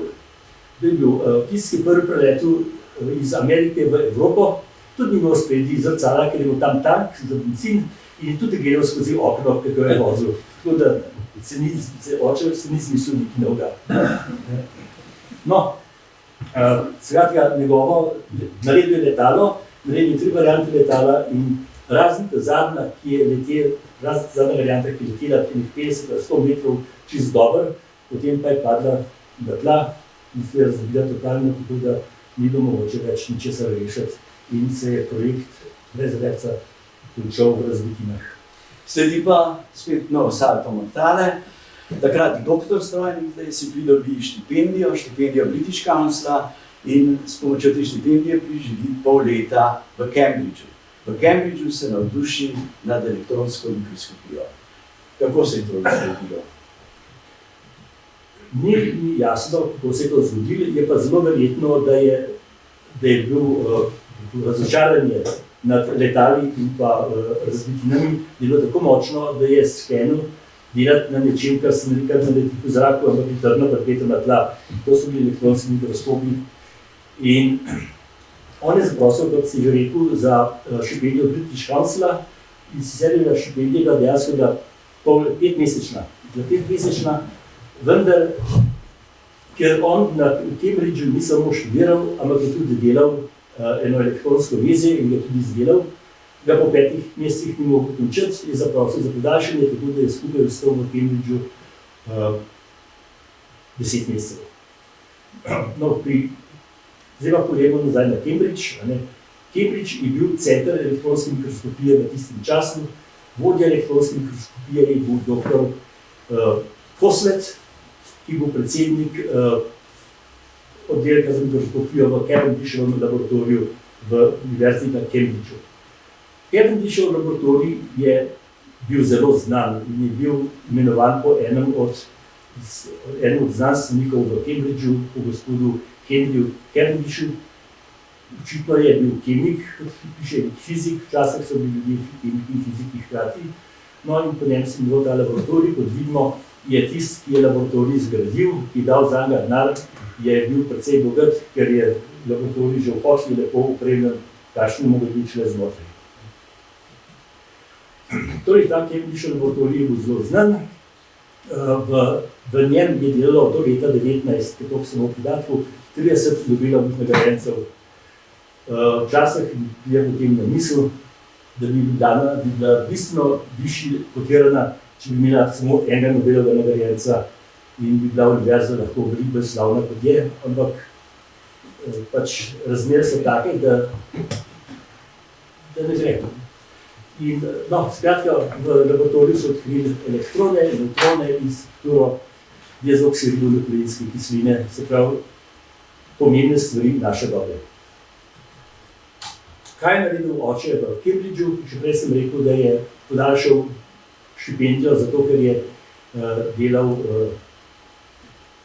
da je bil tisti prvi preletu iz Amerike v Evropo, tudi ni imel spredi zrcala, ker je bil tam tank za bencin in je tudi gledal skozi okno, kako je vozil. Tako da oče se ni zmislil nekaj novega. No, skratka, njegovo naredil je letalo, naredil 3 variante letala in razen ta zadnja, razen ta zadnja varianta, ki je letela 50-100 metrov čist dobro, potem pa je padla na tla in se je razbila totalno, tako da ni bilo mogoče več ničesar rešiti in se je projekt brez reca končal v razbitinah. Sledi pa spet salto mortale. Takrat doktor Strojnik, zdaj si pridobi štipendijo British Councila in s pomočjo te štipendije preživi pol leta v Cambridgeu. V Cambridgeu se navduši nad elektronsko mikroskopijo. Kako se je to zgodilo? Ni jasno, kako se je to zgodilo, je pa zelo verjetno, da je bil razočaranje nad letali in pa razbitinami bilo tako močno, da je sklenil delati na nečem, kar se naleti v zraku, ampak je trdno pripeto na tla. To so bili elektronski mikroskopi. In on je zaprosil, kot si že rekel, za štipendijo British Councila in sicer je štipendija dejansko bila 5-mesečna, vendar, ker on na Cambridgeu ni samo študiral, ampak je tudi delal eno elektronsko vezje in ga tudi izdelal, ga po 5 mesecih ni mogel končati, je zaprosil za podaljšanje, tako da je skupaj ostal v Cambridgeu 10 mesecev. No, zdaj pa pogledamo nazaj na Cambridge. Cambridge je bil center elektronske mikroskopije v tistem času. Vodja elektronske mikroskopije je bil dr. Poslet, ki bo predsednik oddelka za mikroskopijo v Cavendishovem laboratoriju v Univerzi na Cambridgeu. Cavendishov laboratorij je bil zelo znan in je bil imenovan po enem od znanstvenikov v Cambridgeu, po gospodu Henryju Cavendishu. Očitno je bil kemik, kot piše fizik, včasih so bili ljudje kemiki in fiziki hkrati. No in po njem sem bil ta laboratorij, kot vidimo, je tisti, ki je laboratorij zgradil, ki je dal zanj denar, je bil precej bogat, ker je laboratorij že v hotli lepo opremljen, kakšne mogo biti šle znotraj. Torej, ta Cavendishov laboratorij je bil zelo znan. V njem je delalo do leta 19, kako samo v podatku, 30 Nobelovih nagrajencev. Včasih je potem na misel, da bi bila bistveno višji kotirana, če bi imela samo enega Nobelovega nagrajenca in bi bila univerza lahko veliko bolj slavna kot je, ampak pač razmere so take, da ne gre. In skratka, v laboratoriju so odkrili elektrone, neutrone in strukturo diazoksiribonukleinske kisline, se pravi pomembne stvari naše dobe. Kaj je naredil oče v Cambridgeu? Še prej sem rekel, da je podaljšal štipendijo, zato ker je delal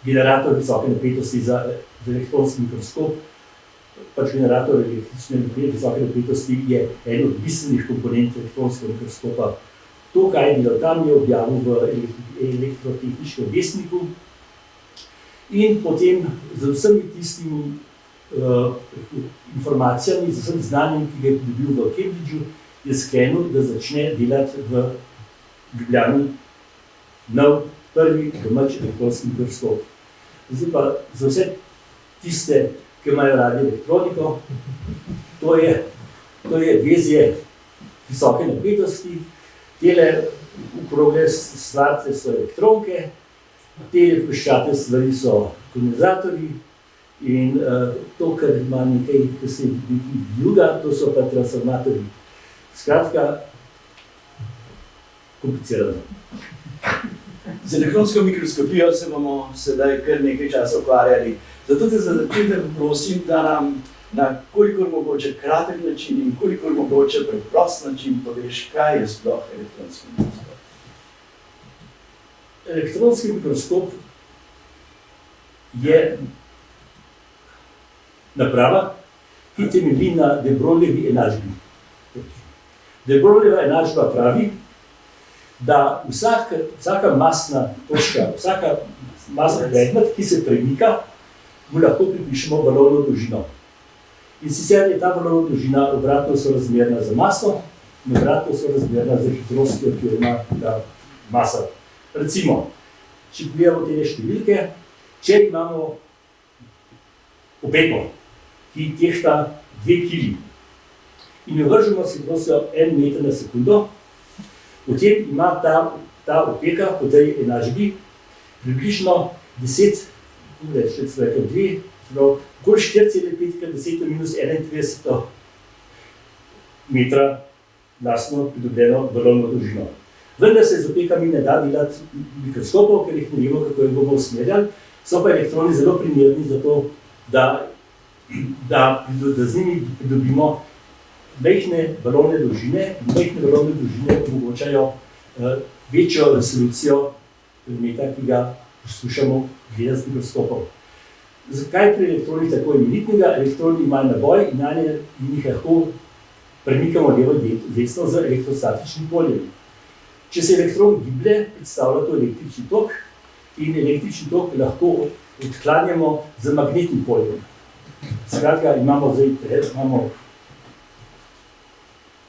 generator visoke napetosti za elektronski mikroskop. Pač generator električne visoke napetosti je en od bistvenih komponent elektronskega mikroskopa. To, kaj je delal tam, je objavil v elektrotehniškem vestniku in potem z vsemi tistimi informacijami, z vsem znanjem, ki ga je dobil v Cambridgeu, je sklenil, da začne delati v Ljubljani nov prvi domač elektronski mikroskop. Zdaj pa za vse tiste, ki imajo radi elektroniko, to je vezje visoke napetosti, tele okrogle stvarce so elektronke, tele ploščate stvari so kondenzatorji in to, kar ima nekaj, ki se juga, to so pa transformatorji. Skratka, komplicirano. Z elektronsko mikroskopijo se bomo sedaj kar nekaj časa ukvarjali. Zato te za začetek prosim, da nam na kolikor mogoče kratek način in kolikor mogoče preprost način poveš, kaj je sploh elektronski mikroskop. Elektronski mikroskop je naprava, ki temelji na de Broglievi enačbi. De Broglieva enačba pravi, da vsaka masna točka, vsaka masna predmet, ki se premika, mu lahko pripišemo valovno dolžino. In sicer je ta valovna dolžina obratno sorazmerna za maso in obratno sorazmerna za hitrostjo, ki jo ima ta masa. Recimo, če pogledamo te številke, če imamo opeko, ki tehta 2 kg in jo vržemo s hitrostjo 1 meter na sekundo, potem ima ta opeka po tej enačbi približno 10, okoli 4,5 krat 10 minus 31 metra lastno pridobljeno balonno dolžino. Vendar se z opekami ne da delati mikroskopov, ker jih ne vemo, kako jih bomo usmerjali, so pa elektroni zelo primerni za to, da z njimi pridobimo majhne balonne dolžine, in majhne balonne dolžine omogočajo večjo resolucijo predmeta, ki ga poskušamo gledati z mikroskopom. Zakaj pri elektronih tako imenitnega? Elektroni imajo naboj in jih lahko premikamo levo in desno z elektrostatičnim poljem. Če se elektron giblje, predstavlja to električni tok in električni tok lahko odklanjamo z magnetnim poljem. Skratka, imamo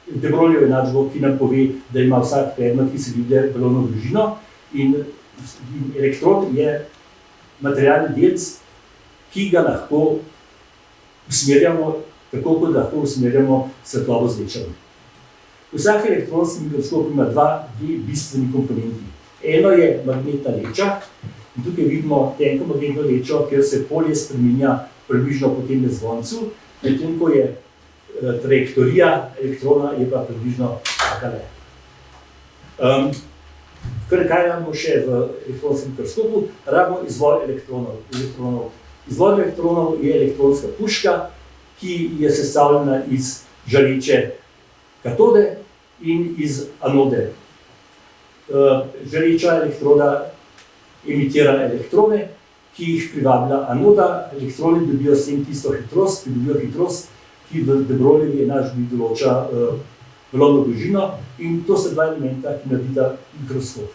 de Broglievo enačbo, ki nam pove, da ima vsak predmet, ki se giblje, balonno dolžino, in elektron je materialni delc, ki ga lahko usmerjamo, tako kot lahko usmerjamo svetlobo z lečami. Vsak elektronski mikroskop ima dve bistveni komponenti. Eno je magnetna leča, in tukaj vidimo tenko magnetno lečo, kjer se polje spreminja približno po tem zvoncu, medtem ko je trajektorija elektrona je pa približno takale. Kaj imamo še v elektronskem mikroskopu? Rabimo izvor elektronov. Izvor elektronov je elektronska puška, ki je sestavljena iz žareče katode in iz anode. Žareča elektroda emitira elektrone, ki jih privablja anoda, elektroni dobijo s tem tisto hitrost, pridobijo hitrost, ki v de Broglievi enačbi določa balonno dolžino, in to sta dva elementa, ki naredita mikroskop.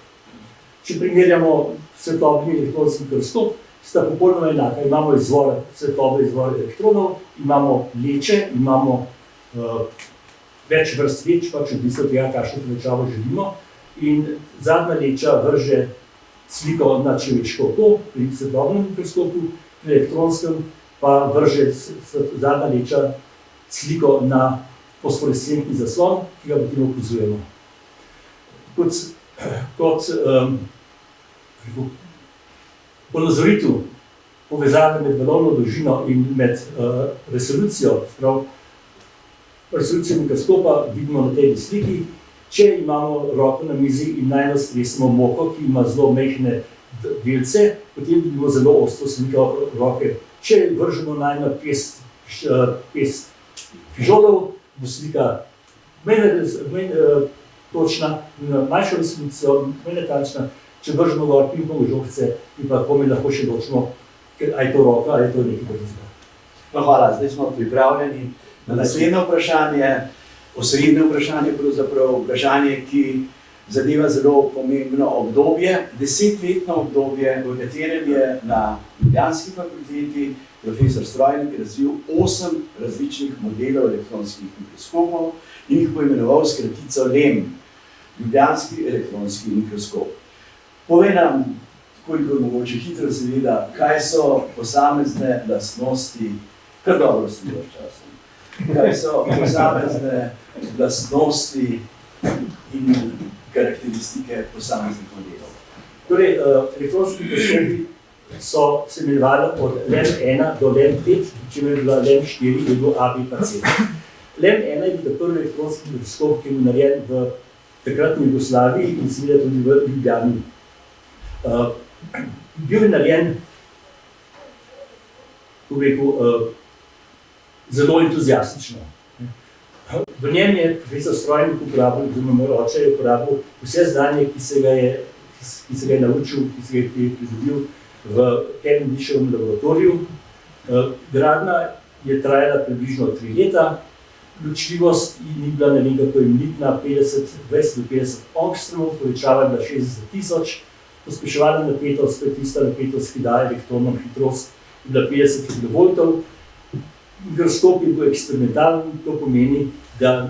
Če primerjamo svetlobni in elektronski mikroskop, sta popolnoma enaka. Imamo izvor svetlobe, izvor elektronov, imamo leče, imamo več vrst leč, pač odvisno od tega, kakšno povečavo želimo, in zadnja leča vrže sliko na človeško oko pri svetlobnem mikroskopu, pri elektronskem pa vrže zadnja leča sliko na fosforescentni zaslon, ki ga potem opazujemo. Kot ponazoritev povezave med balonno dolžino in med resolucijo, resolucijo mikroskopa vidimo na tej sliki. Če imamo roko na mizi in najno stresemo moko, ki ima zelo majhne delce, potem vidimo zelo ostro sliko roke. Če vržemo najno pest fižolov, bo slika manj točna, manjšo resolucijo, manj natančna. Če vržemo gor ping-pong žogice, in pa komaj lahko še ločimo, a je to roka, ali je to nekaj drugega. Hvala, zdaj smo pripravljeni na naslednje vprašanje. Osrednje vprašanje, pravzaprav vprašanje, ki zadeva zelo pomembno obdobje, 10-letno obdobje, v katerem je na Ljubljanski fakulteti profesor Strojnik razvil 8 različnih modelov elektronskih mikroskopov in jih poimenoval s kratico LEM, Ljubljanski elektronski mikroskop. Povej nam, koliko mogoče hitro seveda, kaj so posamezne lastnosti, kar dobro služaš časom, kaj so posamezne lastnosti in karakteristike posameznih modelov. Torej, elektronski mikroskopi so se imenovali od LEM1 do LEM5, če je bila LEM4, je bil A, B pa C. LEM1 je bil prvi elektronski mikroskop, ki je bil narejen v takratni Jugoslaviji in seveda tudi v Ljubljani. Bil je narejen, kako bi rekel, zelo entuziastično. V njem je profesor Strojnik uporabil, oziroma moj oče je uporabil vse znanje, ki se ga je naučil, ki se ga je pridobil v Cavendishovem laboratoriju. Gradnja je trajala približno 3 leta, ločljivost ni bila ne vem kako imenitna, 20 do 50 angstromov, povečava je bila 60 000, pospeševalna napetost, to je tista napetost, ki daje elektronom hitrost, je bila 50 kV. Mikroskop je bil eksperimentalen, to pomeni, da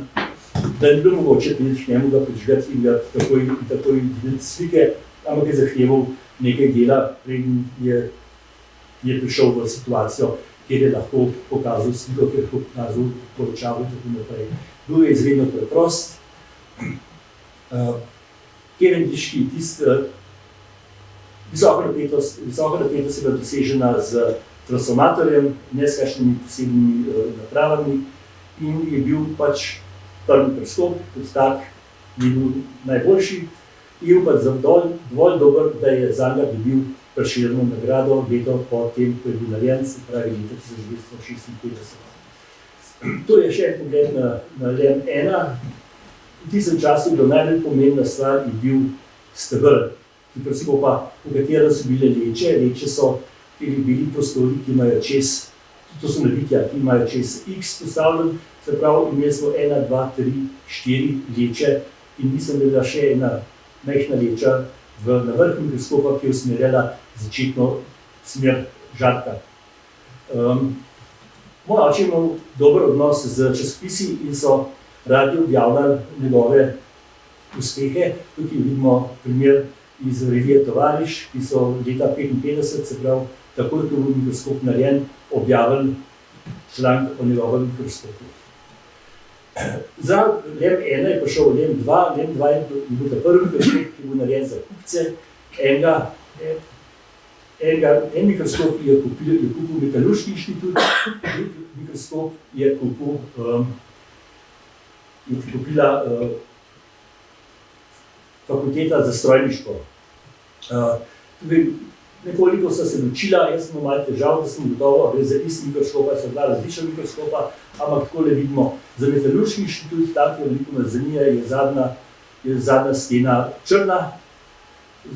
ni bilo mogoče priti k njemu ga prižgati in ga takoj videti slike, ampak je zahteval nekaj dela, preden je prišel v situacijo, kjer je lahko pokazal sliko, kjer je lahko pokazal poročavo in tako naprej. bil je izredno preprost. Cavendiški visoka napetost je bila dosežena z transformatorjem, ne s kakšnimi posebnimi napravami in je bil pač prvi mikroskop, kot tak je bil najboljši, je bil pa dovolj dober, da je zanj dobil Prešernovo nagrado leto po tem, ko je bil narejen, se pravi leta 1956. To je še en pogled na LEM-1. V tistem času je bila najbolj pomembna stvar je bil steber mikroskopa, v katerem so bile leče. Leče so bili prostori, ki imajo čez, to so nabitja, ki imajo čez X postavljen, se pravi, imeli smo 1, 2, 3, 4 leče in mislim, da je bila še ena majhna leča na vrh mikroskopa, ki je usmerjala začetno smer žarka. Moj oče je imel dober odnos z časopisi in so radi objavljali njegove uspehe. Tukaj vidimo primer iz revije Tovariš, ki so leta 1955, se pravi, takoj, ko je bil mikroskop narejen, objavili članek o njegovem mikroskopu. Za LEM-1 je prišel LEM-2. LEM-2 je bil ta prvi mikroskop, ki je bil narejen za kupce. En mikroskop je kupil Metalurški inštitut, mikroskop je kupila fakulteta za strojništvo. Nekoliko sta se ločila, jaz sem malo težav, da sem gotovo, gre za isti mikroskop, so dva različna mikroskopa, ampak takole vidimo, za Metalurški inštitut, tako je veliko me zanima, je zadnja stena črna,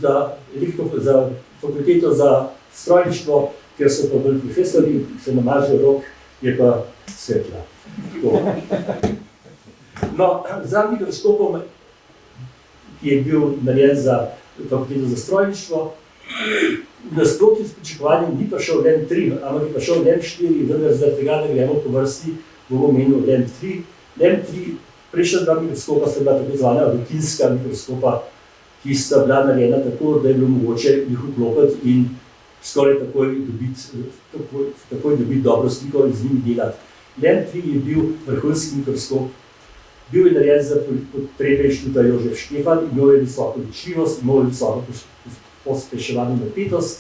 za fakulteto za strojništvo, ker so pa bolj profesori, se namažejo rok, je pa svetla. No, za mikroskopom, ki je bil narejen za fakulteto za strojništvo, v nasprotju s pričakovanjem ni prišel LEM-3, ampak je prišel LEM-4, vendar zaradi tega, da gremo po vrsti, bomo omenil LEM-3. LEM-3, prejšnja dva mikroskopa sta bila tako zvana rutinska mikroskopa, ki sta bila narejena tako, da je bilo mogoče jih vklopiti in skoraj takoj dobiti dobro sliko in z njimi delati. LEM-3 je bil vrhunski mikroskop, bil je narejen za potrebe Inštituta Jožef Štefan, imel je visoko ločljivost, imel je visoko pospeševalno napetost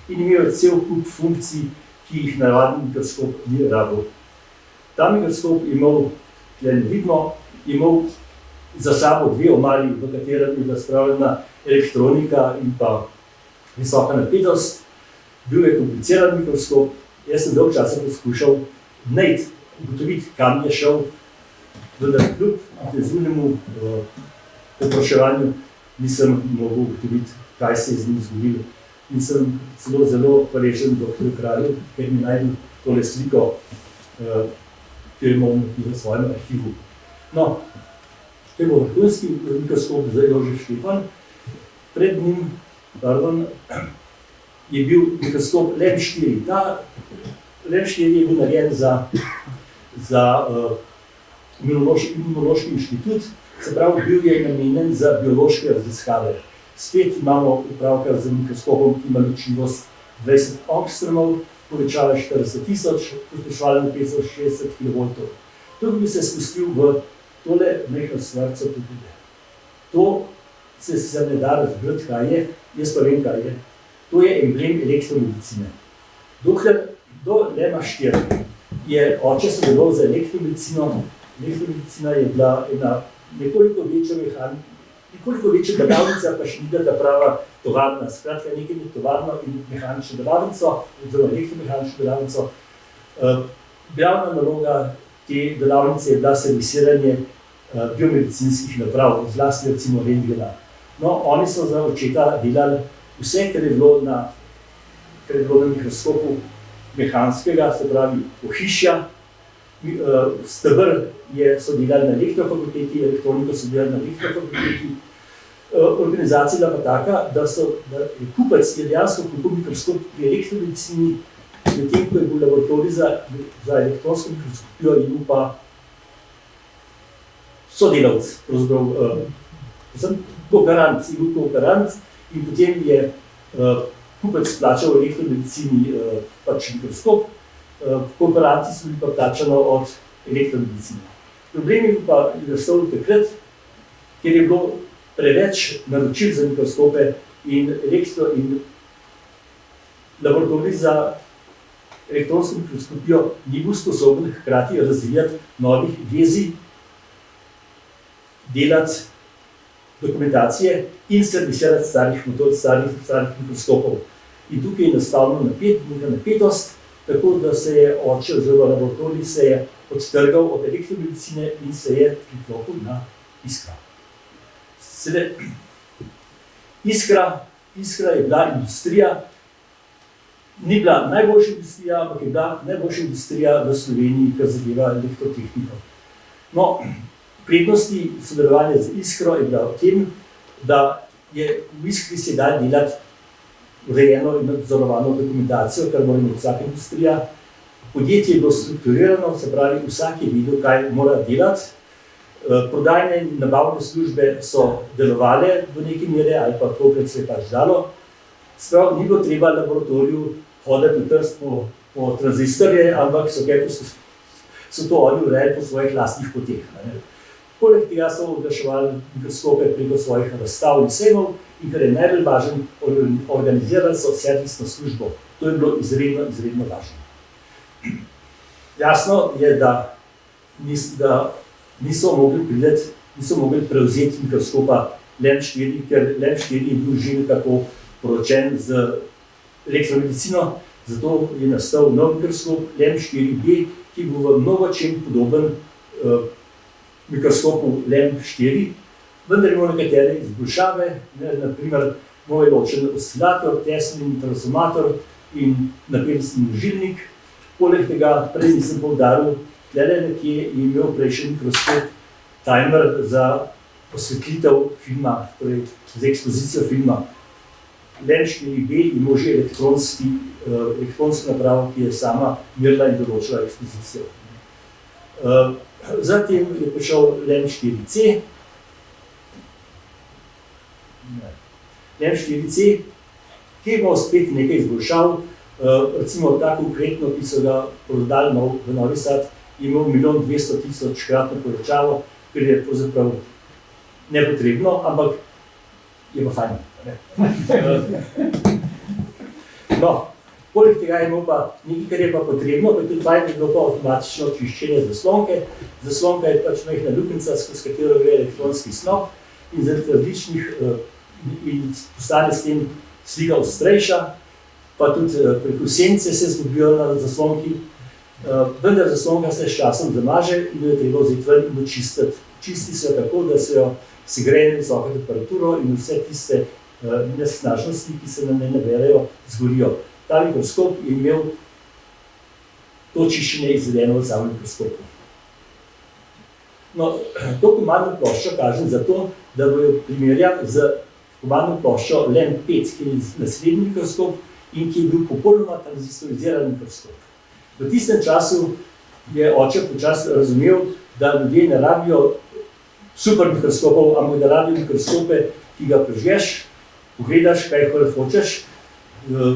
in imel je cel kup funkcij, ki jih navadni mikroskop ni rabil. Ta mikroskop je imel, tle vidno, imel za sabo dve omari, v katerem je bila spravljena elektronika in pa visoka napetost. Bil je kompliciran mikroskop, jaz sem dolgo časa poskušal ugotoviti, kam je šel, vendar kljub intenzivnemu popraševanju nisem mogel ugotoviti, kaj se je z njim zgodilo. In sem celo zelo hvaležen dr. Kralju, ker mi najdel tole sliko, ki jo imam v svojem arhivu. No, to je bil vrhunski mikroskop za Jožef Štefan. Pred njim je bil mikroskop LEM-4. Ta LEM-4 je bil narejen za Imunološki inštitut, se pravi, bil je namenjen za biološke raziskave. Spet imamo upravka z mikroskopom, ki ima ločljivost 20 angstromov, povečava 40.000, pospeševalno 560 kV. Tukaj bi se spustil v tole mehno stvarco tudi. To se sicer ne da razbrati, kaj je, jaz pa vem, kaj je. To je emblem elektromedicine. Do LEM-4 je oče sodeloval za elektromedicino. Elektromedicina je bila ena nekoliko večja delavnica, pa še ni bila prava tovarna. Skratka, nekaj je tovarno in mehanično delavnico, oziroma elektromehanično delavnico. Glavna naloga te delavnice je bila servisiranje biomedicinskih naprav, zlasti recimo rentgena. No, oni so za očeta delali vse, kar je bilo na mikroskopu mehanskega, se pravi ohišja. Steber so delali na elektrofakulteti, elektroniko so delali na elektrofakulteti. Organizacija je bila pa taka, da je kupec dejansko kupil mikroskop pri elektromedicini, medtem ko je bil laboratorij za elektronsko mikroskopijo in pa sodelavc, pravzaprav kooperant in potem je kupec plačal v elektromedicini pač mikroskop, kooperanti so bili pa plačano od elektromedicine. Problem je pa nastal takrat, ker je bilo preveč naročil za mikroskope in laboratorij za elektronsko mikroskopijo ni bil sposoben hkrati razvijati novih vezij, delati dokumentacije in servisirati starih metod, starih mikroskopov. In tukaj je nastala neka napetost, tako da se je oče oziroma laboratorij se je odtrgal od elektromedicine in se je priklopil na Iskra. Iskra je bila industrija, ni bila najboljša industrija, ampak je bila najboljša industrija v Sloveniji, kar zadeva elektrotehniko. No, prednosti sodelovanja z Iskro je bila v tem, da je v Iskri se da delati urejeno in nadzorovano dokumentacijo, kar mora imeti vsaka industrija. Podjetje je bilo strukturirano, se pravi, vsak je videl, kaj mora delati. Prodajne in nabavne službe so delovale do neke mere, ali pa kolikor se je pač dalo. Sprav, ni bilo treba laboratoriju hoditi v Trst po tranzistorje, ampak so to oni urejali po svojih lastnih poteh. Poleg tega so oglaševali mikroskope preko svojih razstav in sejmov in kar je najbolj važno, organizirali so servisno službo. To je bilo izredno, izredno važno. Jasno je, da niso mogli prevzeti mikroskopa LEM 4, ker LEM 4 je bil že nekako poročen z elektromedicino, zato je nastal nov mikroskop LEM 4B, ki je bil v mnogočem podoben mikroskopu LEM 4, vendar ima nekatere izboljšave, naprimer moj ločen oscilator, Teslin transformator in napetostni množilnik. Poleg tega, prej nisem poudaril, tlele nekje je imel prejšnji mikroskop timer za osvetlitev filma, torej za ekspozicijo filma. LEM 4B ima že elektronsko napravo, ki je sama merila in določila ekspozicijo. Zatem je prišel LEM 4C. LEM 4C, ki je imel spet nekaj izboljšav, recimo ta konkretno, ki so ga prodali v Novi Sad, je imel 1.200.000 kratno povečavo, ker je pravzaprav nepotrebno, ampak je pa fajn. No, poleg tega je imel pa nekaj, kar je pa potrebno, pa tudi fajn je bilo pa avtomatično čiščenje zaslonke. Zaslonka je pač majhna luknjica, skozi katero gre elektronski snop in zaradi različnih in postane s tem slika ostrejša, pa tudi preko sence se zgubijo na zaslonki, vendar zaslonka se s časom zamaže in jo je treba vzeti ven in očistiti. Čisti se jo tako, da se jo segreje na visoko temperaturo in vse tiste nesnažnosti, ki se na ne naberajo, zgorijo. Ta mikroskop je imel to čiščenje izvedeno v samem mikroskopu. No, to komadno ploščo kažem zato, da bojo primerjali z komadno ploščo LEM 5, ki je naslednji mikroskop in ki je bil popolnoma tranzistoriziran mikroskop. V tistem času je oče počasi razumel, da ljudje ne rabijo super mikroskopov, ampak da rabijo mikroskope, ki ga prežgeš, pogledaš, kaj hočeš,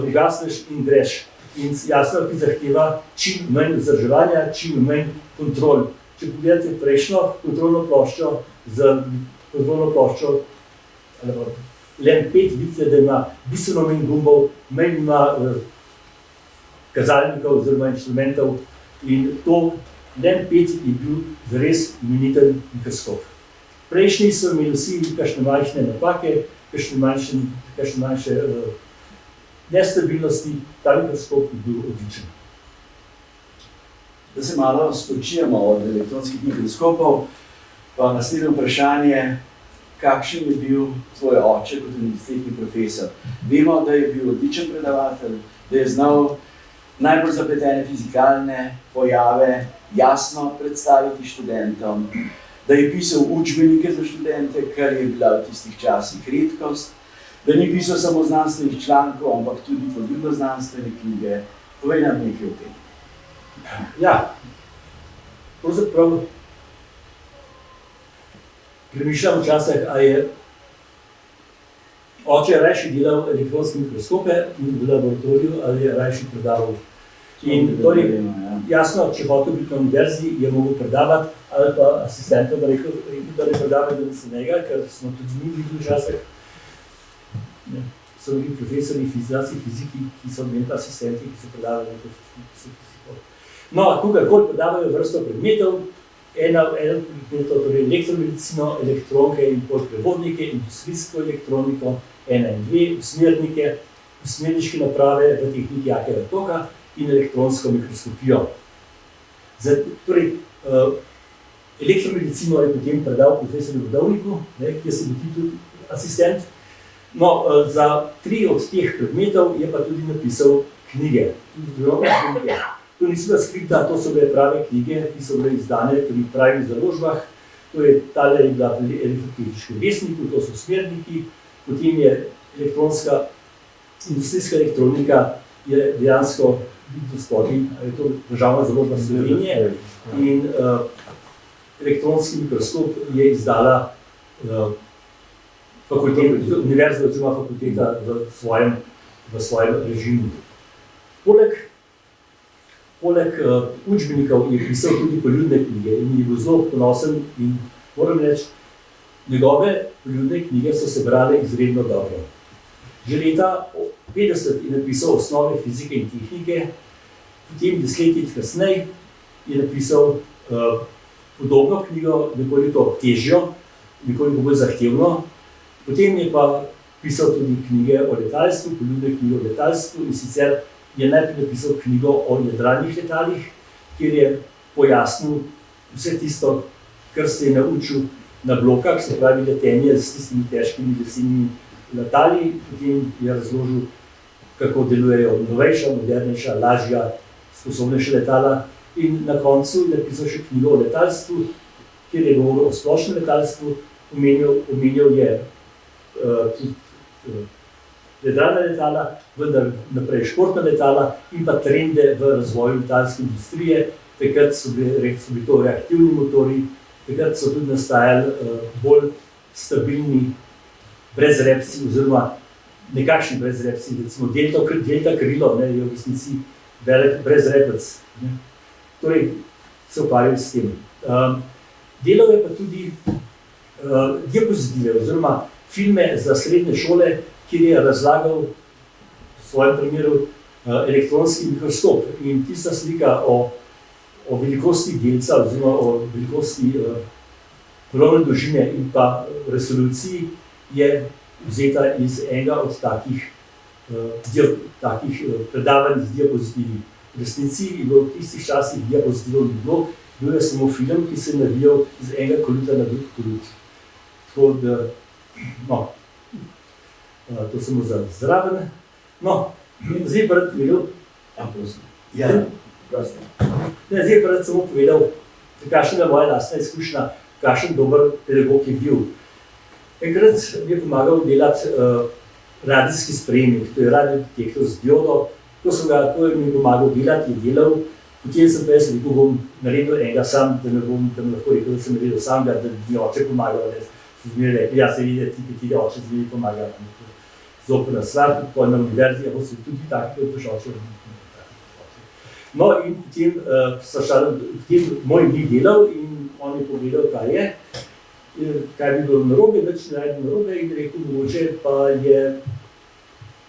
ugasneš in greš. In jasno, ki zahteva čim manj vzdrževanja, čim manj kontrol. Če pogledate prejšnjo kontrolno ploščo z kontrolno ploščo LEM 5, vidite, da ima bistveno manj gumbov, manj ima kazalnikov oziroma inštrumentov in to LEM 5 je bil zares imeniten mikroskop. Prejšnji so imeli vsi kakšne majhne napake, kakšne manjše nestabilnosti, ta mikroskop je bil odličen. Da se malo spočijemo od elektronskih mikroskopov, pa naslednje vprašanje, kakšen je bil tvoj oče kot univerzitetni profesor? Vemo, da je bil odličen predavatelj, da je znal najbolj zapletene fizikalne pojave jasno predstaviti študentom, da je pisal učbenike za študente, kar je bila v tistih časih redkost, da ni pisal samo znanstvenih člankov, ampak tudi podljubno-znanstvene knjige. Povej nam nekaj o tem. Ja, pravzaprav premišljam včasih, a je oče rajši delal elektronske mikroskope v laboratoriju ali je rajši predaval. In torej, jasno, če hotel biti na univerzi, je mogel predavati, ali pa asistentom rekel, da ne predava do njega, ker smo tudi mi videli včasih. So bili profesori fiziki, ki so imeli asistenti, ki so predavali nekaj fiziko. No, kogarkoli predavajo vrsto predmetov, ena predmetov, torej elektromedicino, elektronke in prevodnike, industrijsko elektroniko, 1 in 2, usmernike, usmerniške naprave v tehniki jakega toka in elektronsko mikroskopijo. Torej, elektromedicino je potem predal profesorju Vodovniku, ki je se bil tudi asistent. No, za 3 od teh predmetov je pa tudi napisal knjige. To niso bila skripta, to so bile prave knjige, ki so bile izdane pri pravih založbah. To je tale je bila pri elektrotehniškem vestniku, to so smerniki, potem je industrijska elektronika, je dejansko vidno spodaj, je to državna založba Slovenije in elektronski mikroskop je izdala univerza oziroma fakulteta v svojem režimu. Poleg učbenikov je pisal tudi poljudne knjige in je bil zelo ponosen in moram reči, njegove poljudne knjige so se brale izredno dobro. Že leta 50 je napisal osnove fizike in tehnike, potem 10 let kasneje je napisal podobno knjigo, nekoliko težjo, nekoliko bolj zahtevno. Potem je pa pisal tudi knjige o letalstvu, poljudne knjige o letalstvu in sicer je najprej napisal knjigo o jadralnih letalih, kjer je pojasnil vse tisto, kar se je naučil na blokah, se pravi letenje s tistimi težkimi lesenimi letali, potem je razložil, kako delujejo novejša, modernejša, lažja, sposobnejša letala in na koncu je napisal še knjigo o letalstvu, kjer je govoril o splošnem letalstvu, omenjal je tudi jadralna letala, vendar naprej športna letala in pa trende v razvoju letalske industrije. Takrat so bili to reaktivni motorji, takrat so tudi nastajali bolj stabilni brezrepci oziroma nekakšni brezrepci, recimo delta krilo je v resnici velik brezrepec. Torej se ukvarjal s tem. Delal je pa tudi diapozitive oziroma filme za srednje šole, kjer je razlagal v svojem primeru elektronski mikroskop. In tista slika o velikosti delca oziroma o velikosti polovne dolžine in pa resoluciji je vzeta iz enega od takih predavanj z diapozitivi. V resnici je bilo v tistih časih diapozitivov ni bilo, bil je samo film, ki se je navijal iz enega koluta na drug kolut. Tako da, no, to samo za zraven. No, zdaj pa rad povedal, zdaj pa rad samo povedal, kakšna je moja lastna izkušnja, kakšen dober pedagog je bil. Enkrat mi je pomagal delati radijski sprejemnik, to je radiodetektor z diodo, ko mi je pomagal delati, je delal, potem sem pa jaz rekel, bom naredil enega sam, da mi lahko rekel, da sem naredil samega, da mi oče pomagal, da so mi rekli, ja se vidi, ti oče z mi pomagal. Zopet na stvar, po na univerzi, ja so tudi taki, kot oče. No in potem moj ni delal in on je povedal, kaj bi bilo narobe, nič ne najde narobe in rekel, mogoče pa je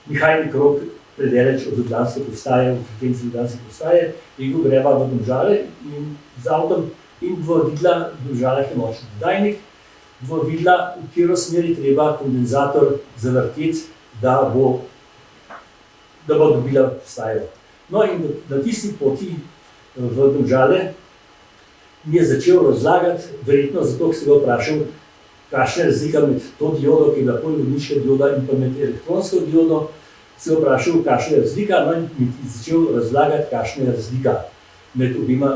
Mihajlik Rok predaleč od Ljubljanske postaje, v frekvenci Ljubljanske postaje, rekel, greva v Domžale in z avtom in v Vidla, v Domžalah je močni dodajnik, v Vidla, v katero smeri treba kondenzator zavrteti, da bo dobila postajo. No in na tisti poti v Domžale mi je začel razlagati, verjetno zato, ker se ga vprašal, kakšna je razlika med to diodo, ki je bila polvodniška dioda in pa med elektronsko diodo, se ga vprašal, kakšna je razlika, no in mi je začel razlagati, kakšna je razlika med obima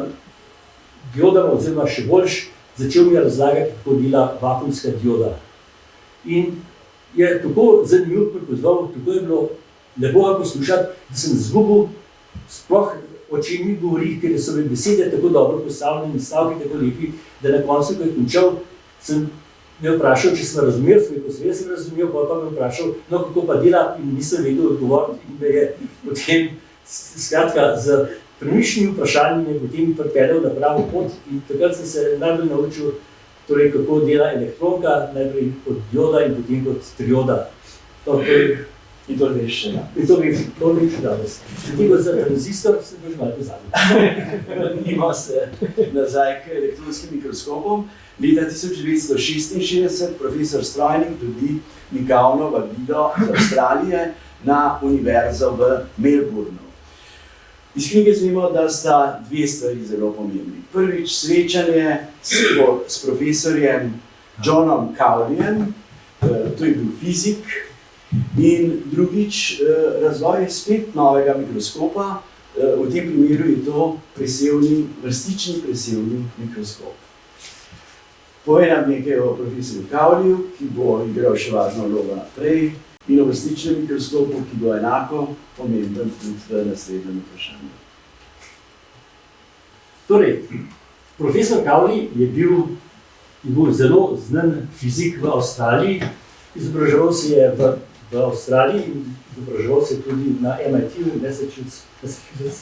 diodama, oziroma še boljš, začel mi je razlagati, kako dela vakuumska dioda. In je tako zanimivo pripozoval, tako je bilo lepo ga poslušati, da sem izgubil sploh o čem mi govori, ker so mi besede tako dobro postavljene in stavki tako lepi, da na koncu, ko je končal, sem me vprašal, če sem razumel, sem razumel, pa me vprašal, no kako pa dela in nisem vedel odgovoriti in me je potem skratka z premišljeni vprašanji me potem pripeljal na pravo pot in takrat sem se najbolj naučil, torej, kako dela elektronka, najprej kot dioda in potem kot trioda. In to veš še. In to veš še danes. Ti kot za tranzistor se boš malo pozabil. Vrnimo se nazaj k elektronskim mikroskopom. Leta 1966 profesor Strojnik dobi mikavno vabilo iz Avstralije na univerzo v Melbournu. Iz knjige znimo, da sta dve stvari zelo pomembni. Prvič, srečanje s profesorjem Johnom Cowleyem, to je bil fizik, in drugič, razvoj spet novega mikroskopa, v tem primeru je to vrstični presevni mikroskop. Povej nam nekaj o profesorju Cowleyju, ki bo igral še važno vlogo naprej, in o vrstičnem mikroskopu, ki bo enako pomemben tudi v naslednjem vprašanju. Torej, profesor Cowley je bil zelo znan fizik v Avstraliji, izobraževal se je v Avstraliji in izobraževal se tudi na MIT, Massachusetts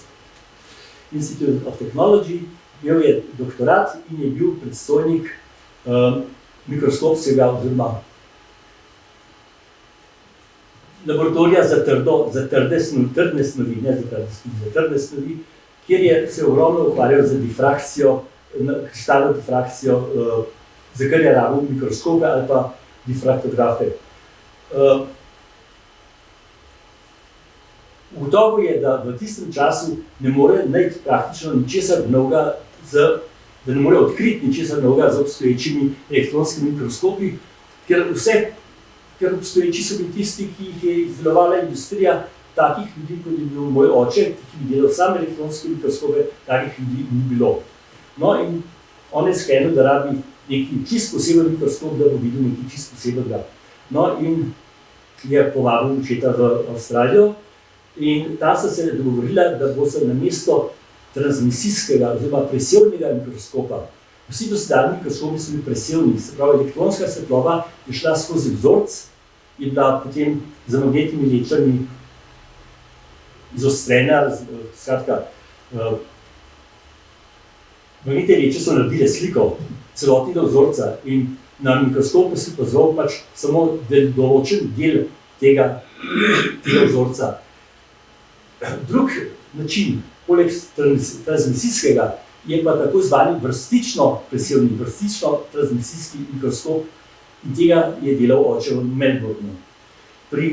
Institute of Technology, imel je doktorat in je bil predstojnik mikroskopskega oziroma laboratorija za trdne snovi, ne za trde snovi, za trdne snovi, kjer je se ogromno ukvarjal z difrakcijo, kristalno difrakcijo, za kar je rabil mikroskope ali pa difraktografe. Ugotovil je, da v tistem času ne more najti praktično ničesar novega, da ne more odkriti ničesar novega z obstoječimi elektronskimi mikroskopi, ker obstoječi so bili tisti, ki jih je izdelovala industrija, takih ljudi, kot je bil moj oče, ki bi delal sam elektronske mikroskope, takih ljudi ni bilo. No in on je sklenil, da rabi neki čist poseben mikroskop, da bo videl nekaj čist posebnega. No in je povabil očeta v Avstralijo in tam so se dogovorila, da bo se namesto transmisijskega oziroma presevnega mikroskopa. Vsi dosedanji mikroskopi so bili presevni, se pravi elektronska svetloba je šla skozi vzorec in bila potem z magnetnimi lečami izostrena, skratka, magnetne leče so naredile sliko celotnega vzorca in na mikroskopu si pozval pač samo določen del tega vzorca. Drug način, poleg transmisijskega, je pa tako zvani vrstično-presevni, vrstično-transmisijski mikroskop in tega je delal oče v Melbournu. Pri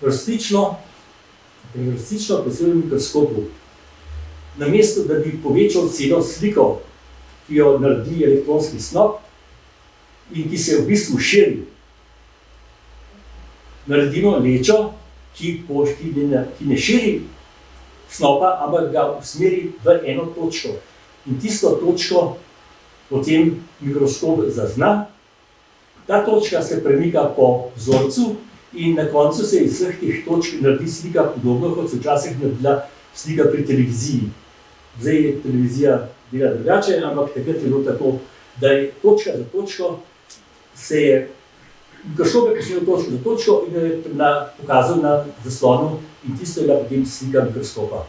vrstično-presevnem mikroskopu, namesto da bi povečal celo sliko, ki jo naredi elektronski snop in ki se v bistvu širi, naredimo lečo, ki ne širi snopa, ampak ga usmeri v eno točko. In tisto točko potem mikroskop zazna. Ta točka se premika po vzorcu in na koncu se iz vseh teh točk naredi slika podobno, kot se včasih naredila slika pri televiziji. Zdaj je televizija dela drugače, ampak takrat je bilo tako, da je točka za točko, se je mikroskop je posnel točko za točko in jo je pokazal na zaslonu in tisto je bila potem slika mikroskopa.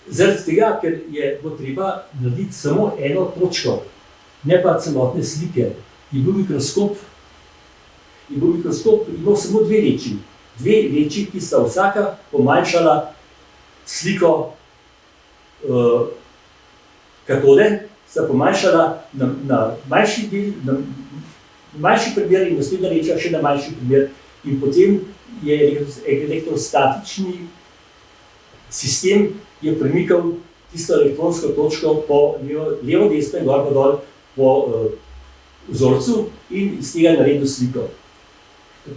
Zaradi tega, ker je bilo treba narediti samo eno točko, ne pa celotne slike, je bil mikroskop imel samo dve leči, ki sta vsaka pomanjšala sliko katode, sta pomanjšala na manjši del, na manjši primer in naslednja leča še na manjši primer in potem je elektrostatični sistem je premikal tisto elektronsko točko po levo, desno in gor pa dol po vzorcu in iz tega naredil sliko.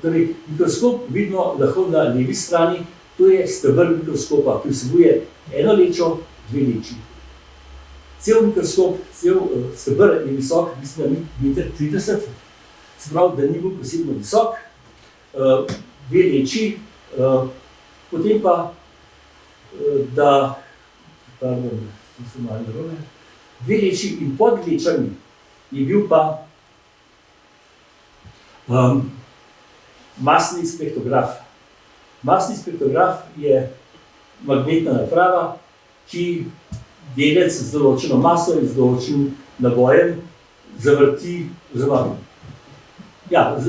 Torej, mikroskop vidimo lahko na levi strani, to je steber mikroskopa, ki vsebuje eno lečo, dve leči. Cel mikroskop, cel steber je visok, mislim, da 1,30 m, se pravi, da ni bil posebno visok, dve leči, potem pa dve leči in pod lečami je bil pa masni spektrograf. Masni spektrograf je magnetna naprava, ki delec z določeno maso in z določenim nabojem zavrti,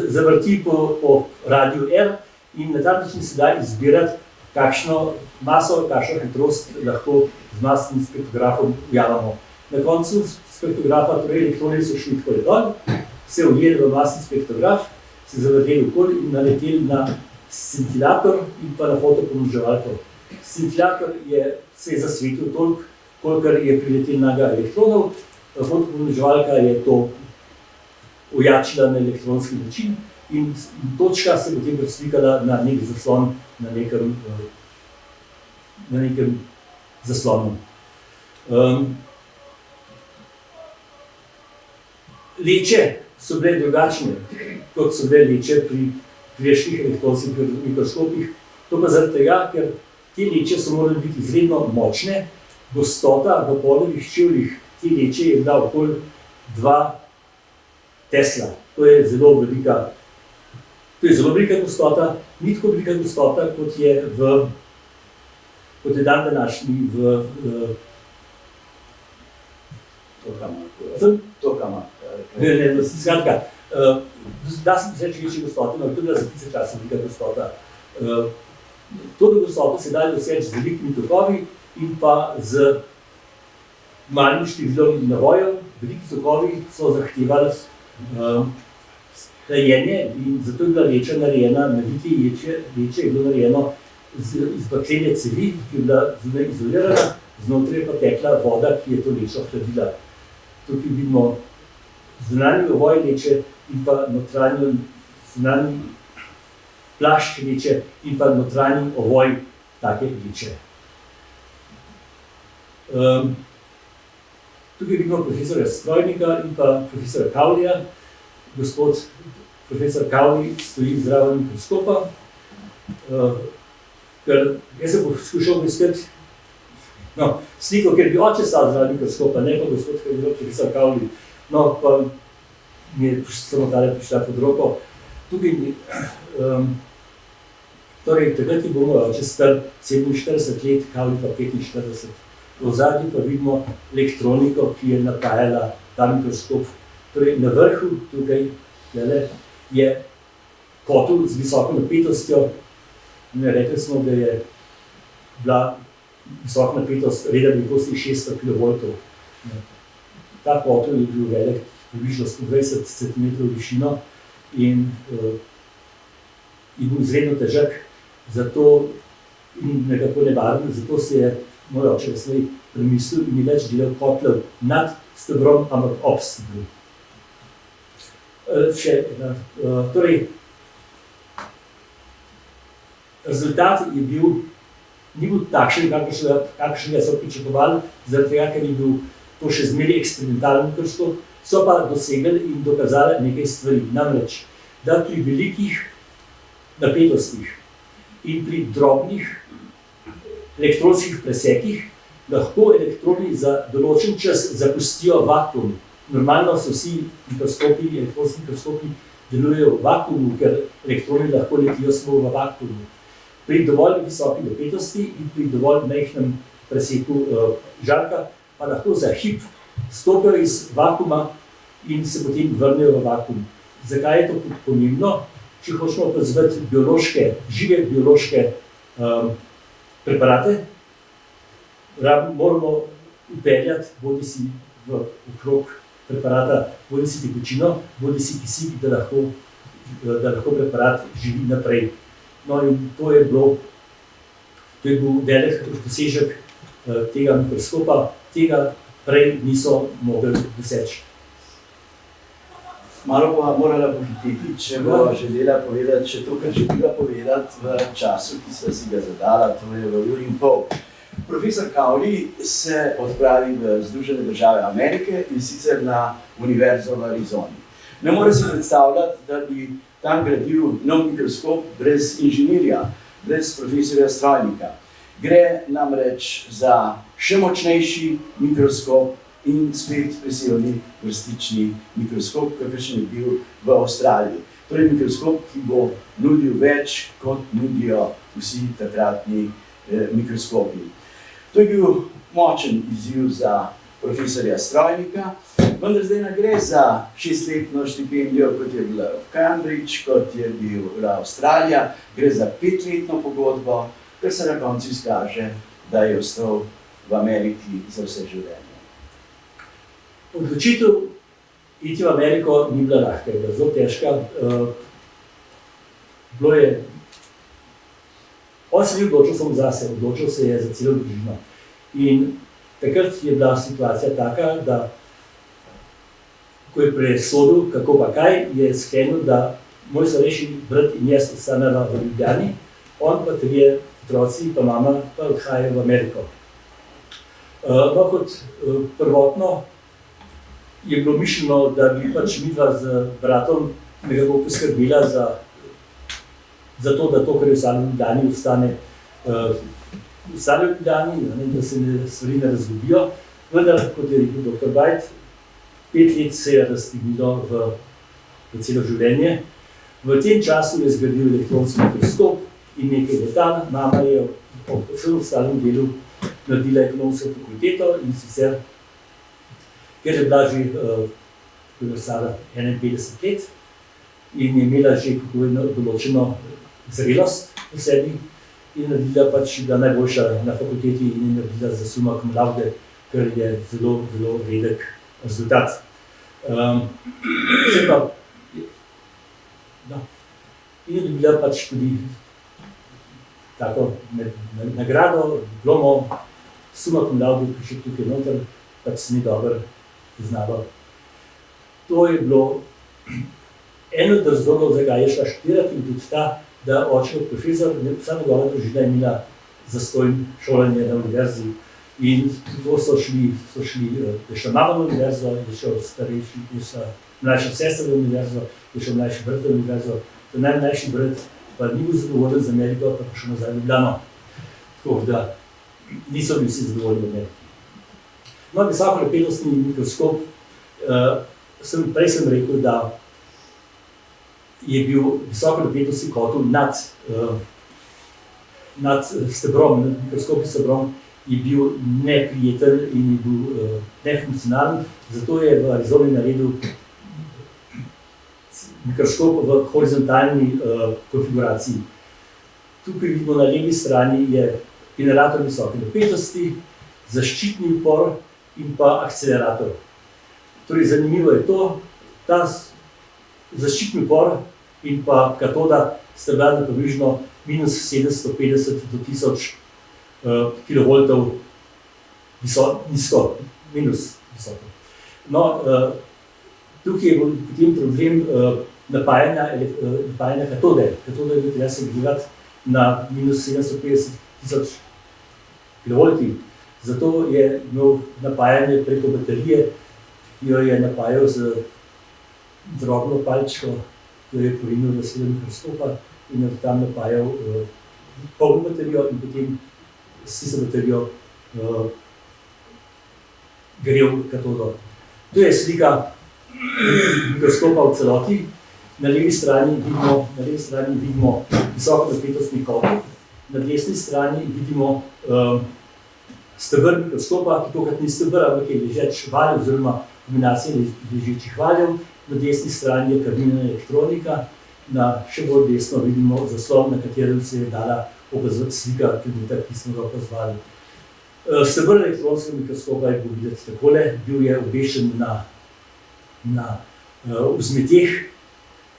zavrti po radiju R in na ta način se da izbirati, kakšno maso, kakšno hitrost lahko z masnim spektrografom ujamemo. Na koncu spektrografa, torej elektroni so šli tako dol, se ujeli v masni spektrograf, se zavrteli okoli in naleteli na scintillator in pa na fotopomnoževalko. Scintillator se je zasvetil toliko, kolikor je priletel naga elektronov, fotopomnoževalka je to ojačila na elektronski način in točka se potem preslikala na nek zaslon, na nekem zaslonu. Leče so bile drugačne, kot so bile leče pri prejšnjih elektronskih mikroskopih. To pa zaradi tega, ker te leče so morale biti izredno močne, gostota v polovih čevljih te leče je bila okoli 2 Tesla. To je zelo velika gostota, ni tako velika gostota, kot je dan današnji v tokama. Skratka, da sem reči večji gostote, no, to je bila za tiste čase velika gostota. To gostoto se da doseči z velikimi tokovi in pa z malim številom navojev. Veliki tokovi so zahtevali hlajenje in zato je bila leča narejena, naviti leče je bilo narejeno iz baklene cevi, ki je bila zunaj izolirana, znotraj pa tekla voda, ki je to lečo hladila. Tukaj vidimo zunanji ovoj leče in pa zunanji plašč leče in pa notranji ovoj take leče. Tukaj vidimo profesorja Strojnika in pa profesorja Kavlija. Gospod profesor Kavli stoji zraven mikroskopa, ker jaz sem poskušal iskati sliko, ker bi oče stal zraven mikroskopa, ne pa gospod profesor Kavli. No, pa mi je samo tale prišla pod roko. Tukaj, torej, takrat je bil moj oče star 47 let, Kavli pa 45. V ozadju pa vidimo elektroniko, ki je napajala ta mikroskop. Torej, na vrhu tukaj je kotel z visoko napetostjo. Rekli smo, da je bila visoka napetost reda velikosti 600 kV. Ta kotel je bil velik približno 120 cm višino in bil izredno težak, zato in nekako nevaren, zato se je moj oče kasneje premislil in ni več delal kotlov nad stebrom, ampak ob stebru. Torej, rezultat ni bil takšen, kakšnega so pričakovali, zaradi tega, ker je bil to še zmeraj eksperimentalen mikroskop, so pa dosegli in dokazali nekaj stvari. Namreč, da pri velikih napetostih in pri drobnih elektronskih presekih lahko elektroni za določen čas zapustijo vakuum. Normalno so vsi elektronski mikroskopi delujejo v vakuumu, ker elektroni lahko letijo samo v vakuumu. Pri dovolj visoki napetosti in pri dovolj majhnem preseku žarka pa lahko za hip stopijo iz vakuuma in se potem vrnejo v vakuum. Zakaj je to pomembno? Če hočemo opazovati žive biološke preparate, moramo upeljati bodisi v okrog preparata, bodisi tekočino, bodisi kisik, da lahko preparat živi naprej. No in to je bil velik dosežek tega mikroskopa, tega prej niso mogli doseči. Malo pa morala pohititi, če bo želela povedati še to, kar želela povedati v času, ki sta si ga zadala, to je v uri in pol. Profesor Kavli se odpravi v Združene države Amerike in sicer na Univerzo v Arizoni. Ne more si predstavljati, da bi tam gradil nov mikroskop brez inženirja, brez profesorja Strojnika. Gre namreč za še močnejši mikroskop in spet presevni vrstični mikroskop, kakršen je bil v Avstraliji. Torej mikroskop, ki bo nudil več, kot nudijo vsi takratni mikroskopi. To je bil močen izziv za profesorja Strojnika, vendar zdaj ne gre za 6-letno štipendijo, kot je bila v Cambridge, kot je bila Avstralija, gre za 5-letno pogodbo, kar se na koncu izkaže, da je ostal v Ameriki za vse življenje. Odločitev iti v Ameriko ni bila lahka, je bila zelo težka. Bilo je, on se ni odločil samo zase, odločil se je za celo družino. In takrat je bila situacija taka, da ko je presodil, kako pa kaj, je sklenil, da moj starejši brat in jaz ostaneva v Ljubljani, on pa 3 otroci pa mama pa odhajajo v Ameriko. No, kot prvotno je bilo mišljeno, da bi pač midva z bratom nekako poskrbela za to, da to, kar je ostalo v Ljubljani, ostane v Ljubljani, da se stvari ne razgubijo. Vendar, kot je rekel dr. Bajt, 5 let se je raztegnilo v celo življenje. V tem času je zgradil elektronski mikroskop in nekaj letal. Mama je po vsem ostalem delu naredila ekonomsko fakulteto in sicer, ker je bila že stara 51 let in je imela že določeno zrelost v sebi in naredila pač bila najboljša na fakulteti in je naredila za summa cum laude, kar je zelo, zelo redek rezultat. In je dobila pač tudi tako nagrado, diplomo, summa cum laude, ki še tukaj noter, pač se ni dobro priznalo. To je bilo eno od razlogov, zakaj je šla študirati in tudi ta, da oče kot profesor, vsa njegova družina je imela zastonj šolanje na univerzi. In tako so šli, je šla mama na univerzo, je šel starejši, je šla mlajša sestra na univerzo, je šel mlajši brat na univerzo. Najmlajši brat pa ni bil zadovoljen z Ameriko, pa šel nazaj v Ljubljano. Tako da niso bili vsi zadovoljni v Ameriki. No, visokonapetostni mikroskop, prej sem rekel, da je bil visokonapetostni kotel nad stebrom, nad mikroskopnim stebrom, je bil neprijeten in je bil nefunkcionalen, zato je v Arizoni naredil mikroskop v horizontalni konfiguraciji. Tukaj vidimo na levi strani je generator visoke napetosti, zaščitni upor in pa akcelerator. Torej, zanimivo je to, ta zaščitni upor in pa katoda sta bila na približno minus 750 do 1000 kilovoltov nizko, minus visoko. No, tukaj je potem problem napajanja katode. Katoda je treba se gledati na minus 750 tisoč kilovolti. Zato je imel napajanje preko baterije, ki jo je napajal z drobno palčko, ki jo je porinil v sredo mikroskopa in je tam napajal polno baterijo in potem s tisto baterijo grel katodo. To je slika mikroskopa v celoti. Na levi strani vidimo visokonapetostni kotel, na desni strani vidimo steber mikroskopa, ki tokrat ni steber, ampak je ležeč valj oziroma kombinacija ležečih valjev. Na desni strani je kabinna elektronika, na še bolj desno vidimo zaslon, na katerem se je dala opazovati slika predmeta, ki smo ga opazovali. Steber elektronskega mikroskopa je bil videti takole, bil je obešen na vzmeteh,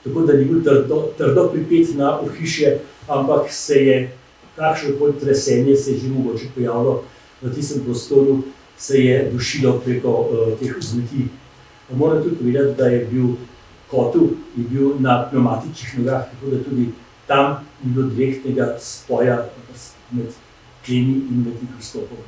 tako da ni bil trdo pripet na ohišje, ampak se je kakšnokoli tresenje se je že mogoče pojavilo v tistem prostoru, se je dušilo preko teh vzmeti. Moram tudi povedati, da je bil kotel na pneumatičnih nogah, tako da tudi tam ni bilo direktnega spoja med tlemi in med mikroskopom.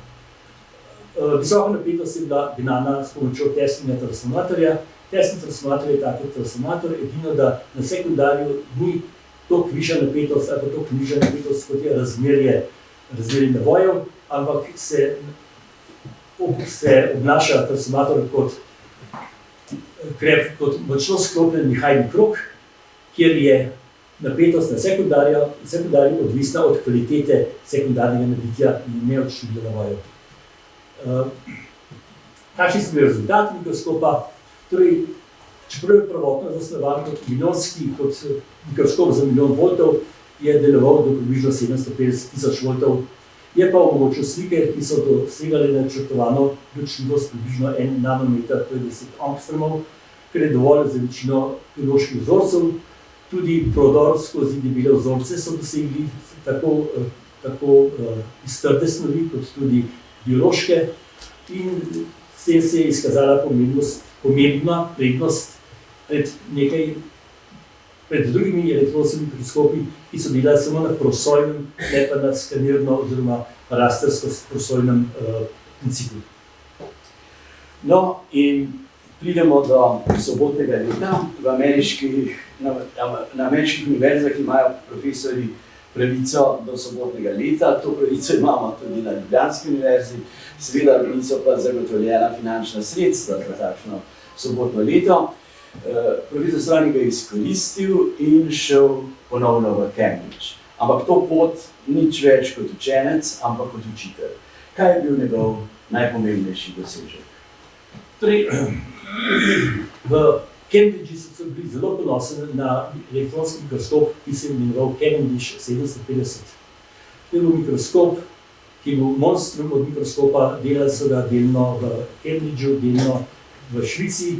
Visoka napetost je bila gnana s pomočjo tesnega transformatorja. Tesni transformator je tako transformator, edino da na sekundarju ni toliko višja napetost ali pa toliko nižja napetost, kot je razmerje navojev, ampak se obnaša transformator kot močno sklopljen nihajni krog, kjer je napetost na sekundarju odvisna od kvalitete sekundarnega nabitja in ne od števila navojev. Kakšni so bili rezultati mikroskopa? Torej, čeprav je prvotno zasnovan kot mikroskop za milijon voltov, je deloval do približno 750 tisoč voltov. Je pa omogočil slike, ki so dosegali načrtovano ločljivost približno 1 nanometer, to je 10 angstromov, kar je dovolj za večino bioloških vzorcev. Tudi prodor skozi debele vzorce so dosegli tako iz trde snovi, kot tudi biološke. In s tem se je izkazala pomembna prednost pred drugimi elektronskimi mikroskopi, ki so delali samo na prosojnem, ne pa na skanirno oziroma rastersko prosojnem principu. No, in pridemo do sobotnega leta. Na ameriških univerzah imajo profesorji pravico do sobotnega leta, to pravico imamo tudi na Ljubljanski univerzi, seveda niso pa zagotovljena finančna sredstva za takšno sobotno leto. Profesor Strajnik ga je izkoristil in šel ponovno v Cambridge. Ampak to pot nič več kot učenec, ampak kot učitelj. Kaj je bil njegov najpomembnejši dosežek? Torej, v Cambridgeu so bili zelo ponosni na elektronski mikroskop, ki se je imenoval Cavendish 750. To je bil mikroskop, ki je bil monstrum od mikroskopa, delali so ga delno v Cambridgeu, delno v Švici.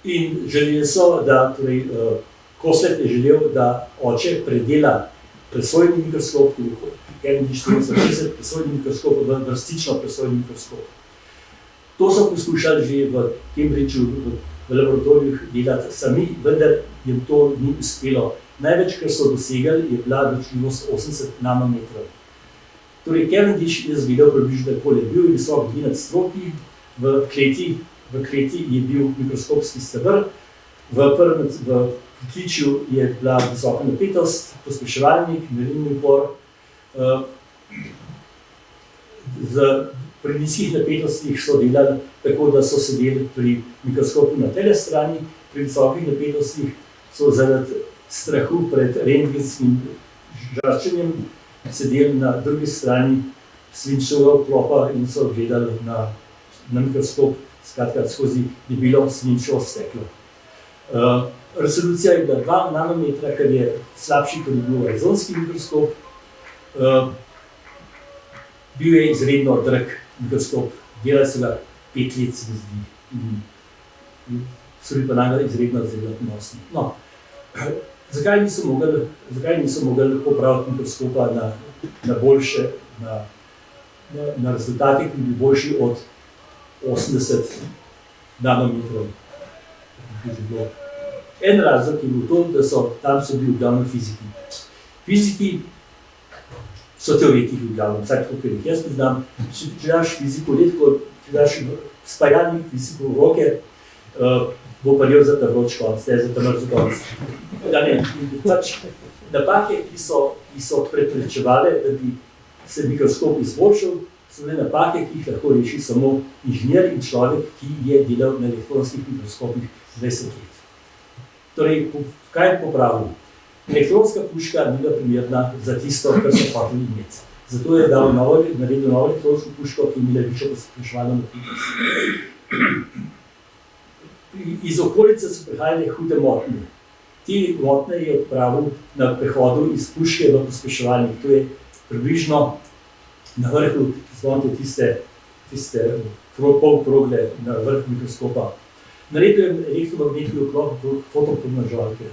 In želeli so, da torej, Koslet je želel, da oče predela presojni mikroskop, Cavendish 750, presojni mikroskop v vrstično presojni mikroskop. To so poskušali že v Cambridgeu, v laboratorijih delati sami, vendar jim to ni uspelo. Največ, kar so dosegali, je bila ločljivost 80 nanometrov. Torej, Cavendish je izgledal približno takole, bil je visok 2 nadstropji, v kleti je bil mikroskopski steber, v pritličju je bila visoka napetost, pospeševalnik, merilni upor. Pri nizkih napetostih so delali tako, da so sedeli pri mikroskopu na tele strani, pri visokih napetostih so zaradi strahu pred rentgenskim žarčenjem sedeli na drugi strani svinčevega vklopa in so gledali na mikroskop, skratka skozi debelo svinčevo steklo. Resolucija je bila 2 nanometra, kar je slabši, kot je bil arizonski mikroskop. Bil je izredno drag mikroskop, delali so ga 5 let, se mi zdi. So bili pa najbolj izredno ponosni. No, zakaj niso mogli popraviti mikroskopa na boljše, na rezultate, ki bi bili boljši od 80 nanometrov? En razlog je bil to, da tam so bili v glavnem fiziki. Fiziki so teoretiki v glavnem, vsaj tako, ker jih jaz poznam. Če daš fiziko letko, če daš spajalnik fiziko v roke, bo pa ljel za ta vroč konc, ne za ta mrz konc. Napake, ki so preprečevale, da bi se mikroskop izboljšal, so bile napake, ki jih lahko reši samo inženir in človek, ki je delal na elektronskih mikroskopih 20 let. Torej, kaj je popravil? Elektronska puška ni bila primerna za tisto, kar so hoteli imeti. Zato je naredil novo elektronsko puško, ki je imela višjo pospeševalno napetost. Iz okolice so prihajale hude motnje. Te motnje je odpravil na prehodu iz puške v pospeševalnik. To je približno na vrhu, tiste polkrogle na vrhu mikroskopa. Naredil je elektromagnetni vklop fotopromnoževalke.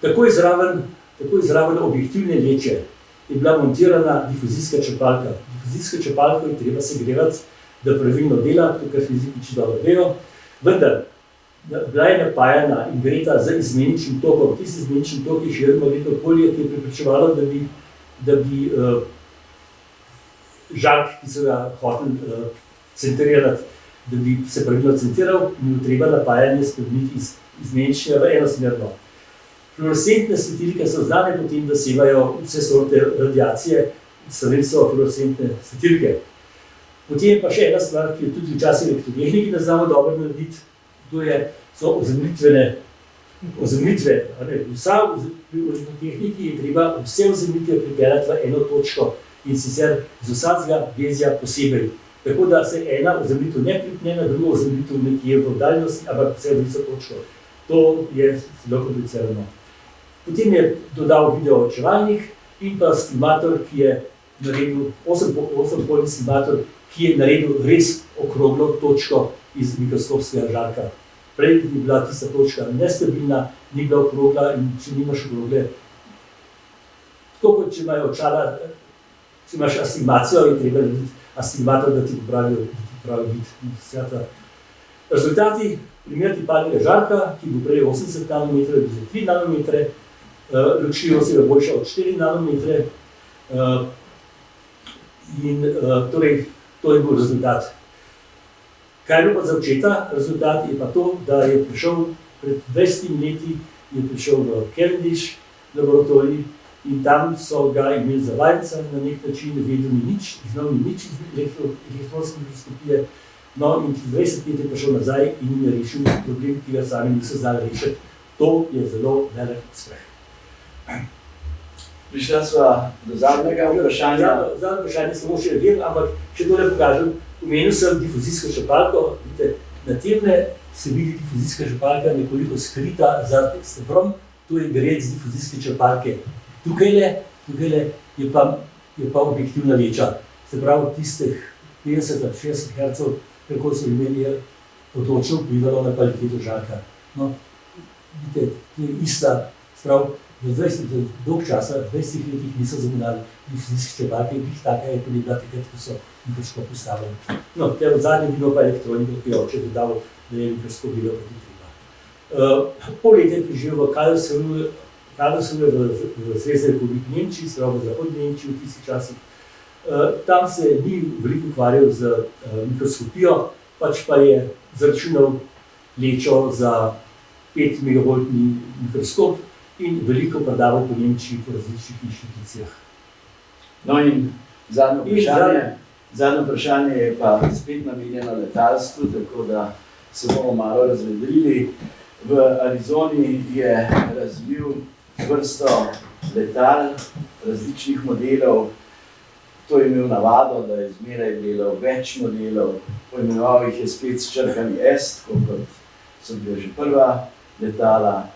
Takoj zraven objektivne leče je bila montirana difuzijska črpalka. Difuzijsko črpalko je treba segrevati, da pravilno dela, to kar fiziki če dobro vejo, vendar bila je napajana in greta z izmeničnim tokom. Tisti izmenični tok je širilo magnetno polje, ki je preprečevalo, da bi žark, ki so ga hoteli centrirati, da bi se pravilno centriral in bi treba napajanje spremeniti iz izmeničnega v enosmerno. Fluorescentne svetilke so znane po tem, da sevajo vse sorte radiacije, stvari so fluorescentne svetilke. Potem pa še ena stvar, ki jo tudi včasih elektrotehniki ne znamo dobro narediti, to so ozemljitvene ozemljitve. Pri tehniki je treba vse ozemljitve pripeljati v eno točko in sicer z vsakega vezja posebej. Tako da se ena ozemljitev ne pripne na drugo ozemljitev nekje v daljnosti, ampak vse v isto točko. To je zelo komplicirano. Potem je dodal videoočevalnik in pa stigmator, ki je naredil 8-polni stigmator, ki je naredil res okroglo točko iz mikroskopskega žarka. Prej je bila tista točka nestabilna, ni bila okrogla in če nimaš okrogle. Tako kot če imajo očala, če imaš astigmacijo, je treba narediti astigmator, da ti popravi vid. Rezultati, primer tipalnega žarka, ki bo prej 80 nanometrov, je 3 nanometre, ločljivost je boljša od 4 nanometre in torej to je bil rezultat. Kaj je bilo pa za očeta? Rezultat je pa to, da je prišel pred 20 leti, je prišel v Cavendish laboratorij in tam so ga imeli za vajenca na nek način, vedel ni nič, znal ni nič iz elektronske mikroskopije, no in čez 20 let je prišel nazaj in jim je rešil problem, ki ga sami niso znali rešiti. To je zelo velik uspeh. Prišla sva do zadnjega vprašanja. Zadnje vprašanje samo še vem, ampak še tole pokažem. Omenil sem difuzijsko črpalko. Vidite, na temne se vidi difuzijska črpalka nekoliko skrita za stebrom. To je grec difuzijske črpalke. Tukajle je pa objektivna leča. Se pravi, tistih 50-60 Hz, kako so imeli, je odločno vplivalo na kvaliteto žarka. No, vidite, to je ista, sprav, v 20 dolg časa, 20 letih niso zamenjali difuzijske črpalke in taka je tudi bila takrat, ko so mikroskop postavili. No, v zadnjem bilo pa elektroniko, ki je oče dodal, da je mikroskop bilo kot je treba. Pol leta je preživel v Karlsruhe v Zvezdni republiki Nemčiji, se pravi v zahodni Nemčiji v tistih časih. Tam se ni veliko ukvarjal z mikroskopijo, pač pa je zaračunal lečo za 5 megavoltni mikroskop in veliko predaval po Nemčiji po različnih inštitucijah. No in zadnje vprašanje je pa spet namenjeno letalstvu, tako da se bomo malo razvedrili. V Arizoni je razvil vrsto letal, različnih modelov. To je imel navado, da je zmeraj delal več modelov. Poimenoval jih je spet s črkami S, kot so bila že prva letala.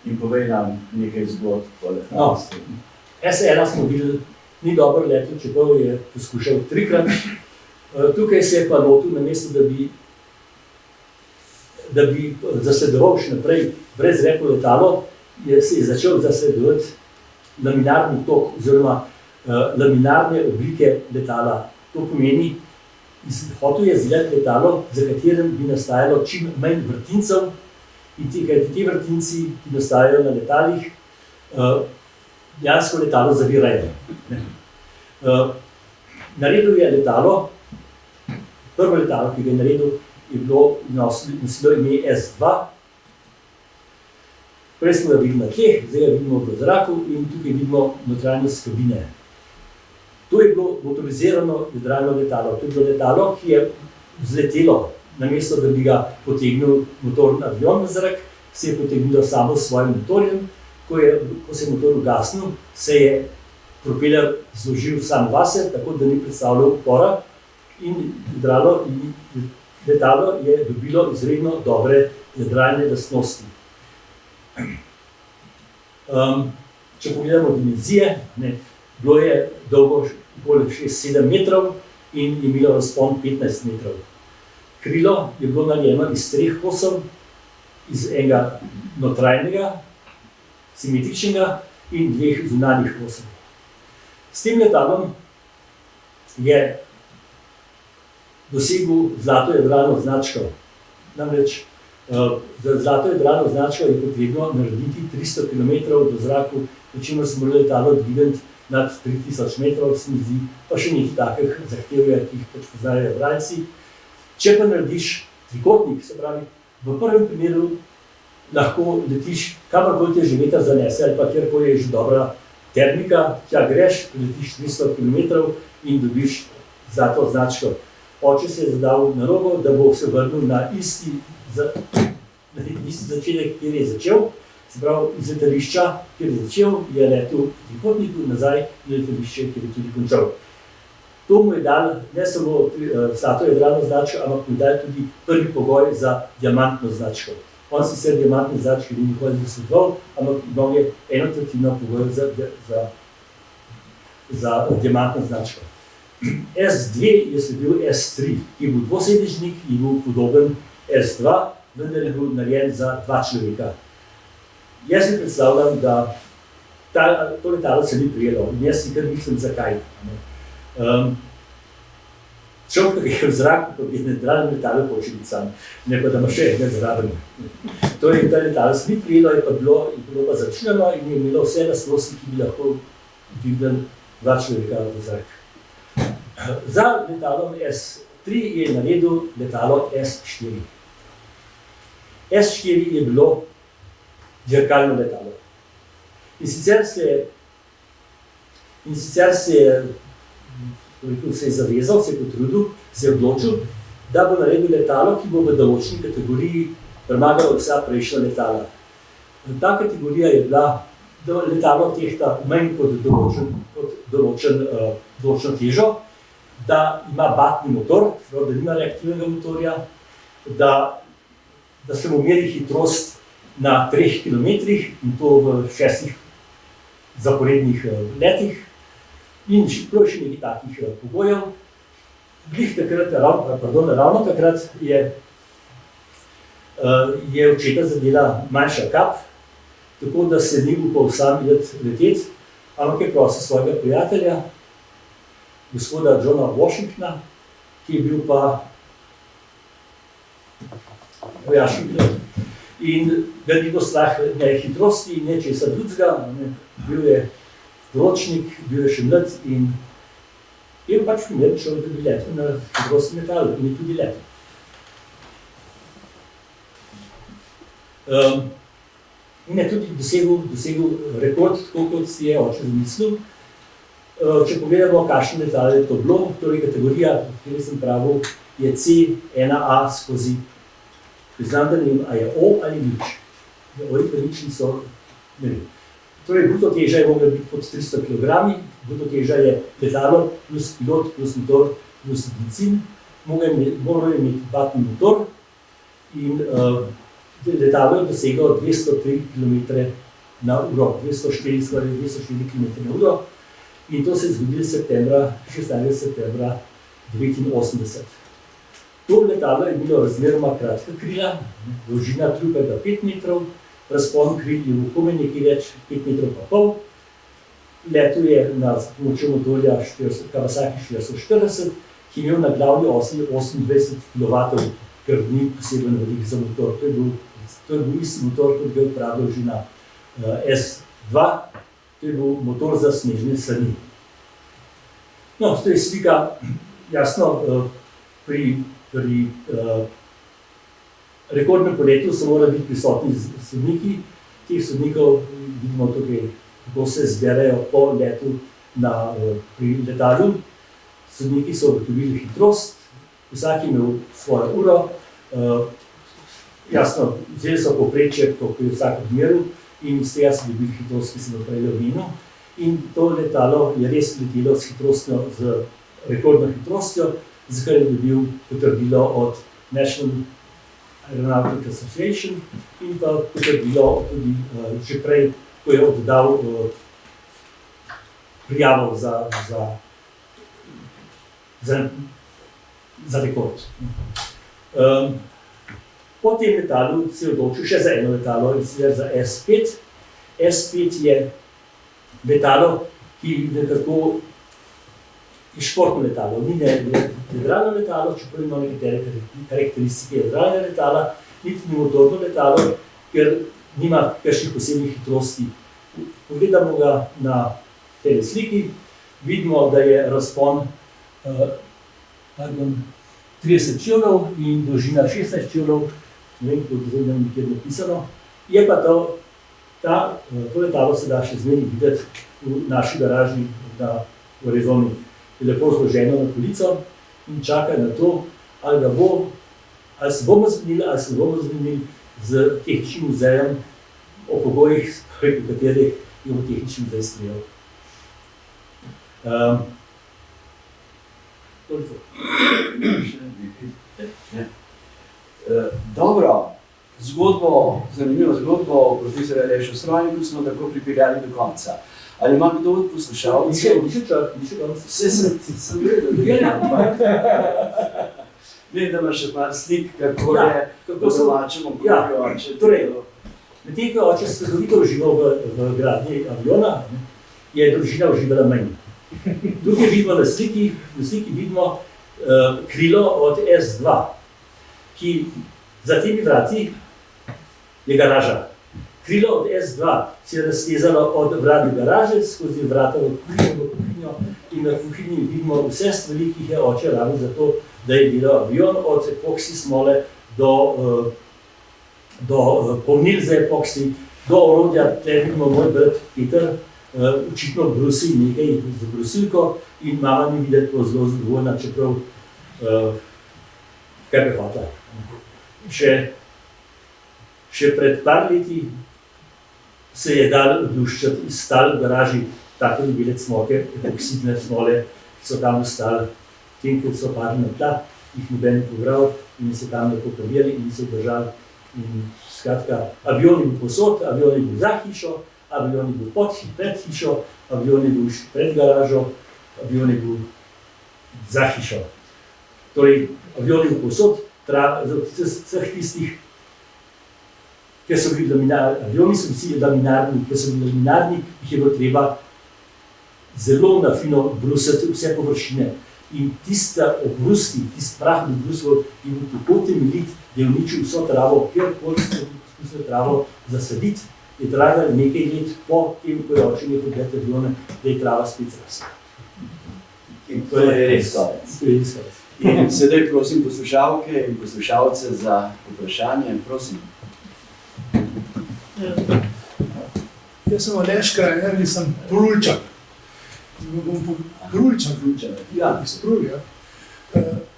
In povej nam nekaj zgodb o letalstvu. No, S1 smo videli, ni dobro letel, čeprav je poskušal 3-krat. Tukaj se je pa lotil, namesto da bi zasledoval še naprej brezrepo letalo, se je začel zasledovati laminarni tok oziroma laminarne oblike letala. To pomeni, hotel je izdelati letalo, za katerem bi nastajalo čim manj vrtincev in ti vrtinci, ki nastajajo na letalih, dejansko letalo zavirajo. Naredil je letalo, prvo letalo, ki ga je naredil, je bilo nosilo ime S2. Prej smo ga videli na tleh, zdaj ga vidimo v zraku in tukaj vidimo notranjost kabine. To je bilo motorizirano jadralno letalo. To je bilo letalo, ki je vzletelo. Namesto da bi ga potegnil motorni avion v zrak, se je potegnilo samo s svojim motorjem. Ko se je motor ugasnil, se je propeler zložil sam vase, tako da ni predstavljal upora in letalo je dobilo izredno dobre jadralne lastnosti. Če pogledamo dimenzije, bilo je dolgo okoli 6-7 metrov in je imelo razpon 15 metrov. Krilo je bilo narejeno iz 3 kosov, iz enega notranjega, simetričnega in 2 zunanjih kosov. S tem letalom je dosegel zlato jadralno značko. Namreč za zlato jadralno značko je potrebno narediti 300 km do zraku, pri čemer smo morali letalo dvigniti nad 3000 metrov, se mi zdi, pa še nekaj takih zahtev, ki jih pač poznajo jadralci. Če pa narediš trikotnik, se pravi, v prvem primeru lahko letiš, kamorkoli te že veter zanese ali pa kjerkoli je že dobra termika, tja greš, letiš 300 km in dobiš zlato značko. Oče se je zadal na rogo, da bo se vrnil na isti začetek, kjer je začel, Se pravi, iz letališča, kjer je začel, je letel v trikotniku nazaj na letališče, kjer je tudi končal. To mu je dal ne samo zlato jadralno značko, ampak mu je dal tudi prvi pogoj za diamantno značko. On sicer diamantne značke ni nikoli zasledoval, ampak imel je 1/3 pogojev za diamantno značko. S2 je sledil S3, ki je bil dvosedežnik, je bil podoben S2, vendar je bil narejen za 2 človeka. Jaz si predstavljam, da to letalo se ni prijelo in jaz si kar mislim, zakaj. Človek, ki je v zraku, pa bi nedralno letalo hoče biti sam, ne pa da ima še nekaj zraven. Torej, ta letalo se ni prijelo, je bilo pa začnjeno in je imelo vse lastnosti, ki bi lahko dvignili 2 človeka v zrak. Za letalom S3 je naredil letalo S4. S4 je bilo dirkalno letalo. In sicer se je zavezal, se je potrudil, se je odločil, da bo naredil letalo, ki bo v določeni kategoriji premagalo vsa prejšnja letala. Ta kategorija je bila, da letalo tehta manj kot določeno težo, da ima batni motor, da nima reaktivnega motorja, da se mu meri hitrost na 3 km in to v 6 zaporednih letih in še nekaj takih pogojev. Ravno takrat je očeta zadela manjša kap, tako da se ni upal sam leteti, ampak je prosil svojega prijatelja, gospoda Johna Washingtona, ki je bil pa vojaški pilot. In ga ni bilo strah ne hitrosti, ne česa drugega, bil je ročnik, bil je še mlad in je pač primeren človek, da bi letel na hitrostnem letalu in je tudi letel. In je tudi dosegel rekord, tako kot si je oče zamislil. Če pogledamo, kakšno letalo je to bilo, torej kategorija, kateri sem pravil, je C1A skozi. Priznam, da ne vem, a je O ali nič. Oni pa nič niso merili. Torej, bruto teža je mogla biti pod 300 kg, bruto teža je letalo plus pilot, plus motor, plus benzin, moral je imeti batni motor in letalo je doseglo 203 km na uro, 204 km na uro in to se je zgodilo 16. septembra 1989. To letalo je bilo razmeroma kratka krila, dolžina trupa je 5 metrov, razpon kril je v komaj nekaj več, 5,5 metrov. Letel je na pomočjo motorja Kawasaki 440, ki je imel na glavni osi 28 kW, ker ni poseben velik za motor. To je bil isti motor, kot ga je uporabljal že na S2, to je bil motor za snežne sani. No, to je slika, jasno, pri rekordnem poletu so morali biti prisotni sodniki. Teh sodnikov vidimo tukaj, kako se zberejo po letu pri letalu. Sodniki so ugotovili hitrost, vsak je imel svojo uro, jasno, vzeli so povprečje, koliko je vsak odmeril in iz tega so dobili hitrost, ki sem jo prej omenil. In to letalo je res letelo s hitrostjo, z rekordno hitrostjo, za kar je dobil potrdilo od National Aeronautical Association in pa potrdilo tudi že prej, ko je oddal prijavo za rekord. Po tem letalu se je odločil še za eno letalo, in sicer za S5. S5 je letalo, ki nekako je športno letalo, ni jadralno letalo, čeprav ima nekatere karakteristike jadralnega letala, niti ni motorno letalo, ker nima kakšnih posebnih hitrosti. Pogledamo ga na tej sliki, vidimo, da je razpon 30 čevljev in dolžina 16 čevljev, ne vem, kako je zdaj nekje napisano. Je pa to letalo se da še zmeraj videti v naši garaži na Arizoni. Je lepo zloženo na polico in čaka na to, ali se bomo zmenili z tehničnim muzejem, o pogojih, preko katerih je v tehničnem zdaj strojal. Toliko. Dobro, zanimivo zgodbo o profesorju Alešu Strojniku smo tako pripeljali do konca. Ali ima kdo od poslušalcev? Ni še konca. Sem gledal. Vem, da imaš še par slik, kako je, kako se domačemo, kako je oče. Torej, medtem ko je oče strahovito užival v gradnji aviona, je družina uživala manj. Tukaj vidimo na sliki vidimo krilo od S2, ki za temi vrati je garaža. Krilo od S2 se je raztezalo od vrat garaže skozi vrata v kuhinjo in na kuhinji vidimo vse stvari, ki jih je oče rabil za to, da je delal avion, od epoksi smole do polnil za epoksi, do orodja. Tukaj vidimo moj brat Peter, očitno brusi nekaj z brusilko in mama ni videti to zelo zadovoljna, čeprav kaj bi hotela. Še pred par leti se je dal odluščati iz stal v garaži take debele cmoke, epoksidne smole, ki so tam ostali, tem, kot so padli na tla, jih noben ni pobral in se tam lepo pomijali in se držali. In skratka, avion je bil posod, avion je bil za hišo, avion je bil pred hišo, avion je bil pred garažo, avion je bil za hišo. Torej, avion je bil posod, vseh tistih, ker so bili laminarni, avioni so bili laminarni, ker so bili laminarni, jih je bilo treba zelo na fino brusati vse površine. In tista obruski, tisti prah od bruskov je bil tako temeljit, da je uničil vso travo, kjerkoli so poskusili travo zasaditi, je trajalo nekaj let po tem, ko je oče nekaj gledati avione, da je trava spet zrasla. In to je res konec. In sedaj prosim poslušalke in poslušalce za vprašanje, prosim. Jaz sem Aleš Krajner in sem Prulčak. Prulčak. Ja, iz Prulja.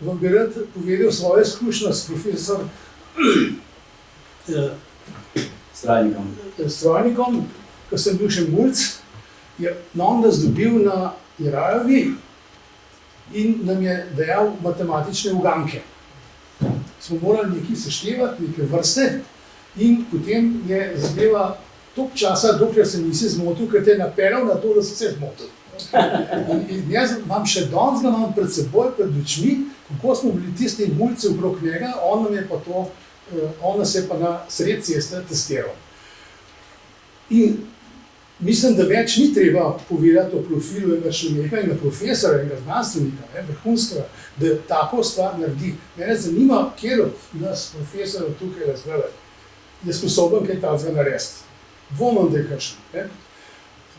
Vam bi rad povedal svojo izkušnjo s profesor Strojnikom, ko sem bil še mulc, je on nas dobil na Jerajevi in nam je dajal matematične uganke. Smo morali nekaj seštevati, neke vrste in potem je zadeva toliko časa, dokler se nisi zmotil, ker te je napeljal na to, da si se zmotil. In jaz imam še danes pred seboj, pred očmi, kako smo bili tisti mulci okrog njega, on nas je pa na sred ceste testiral. In mislim, da več ni treba povedati o profilu enega človeka, enega profesora, enega znanstvenika, vrhunskega, da tako stvar naredi. Mene zanima, kjer od nas profesorov tukaj razvele je sposoben kaj takega narediti. Dvomim, da je kakšen.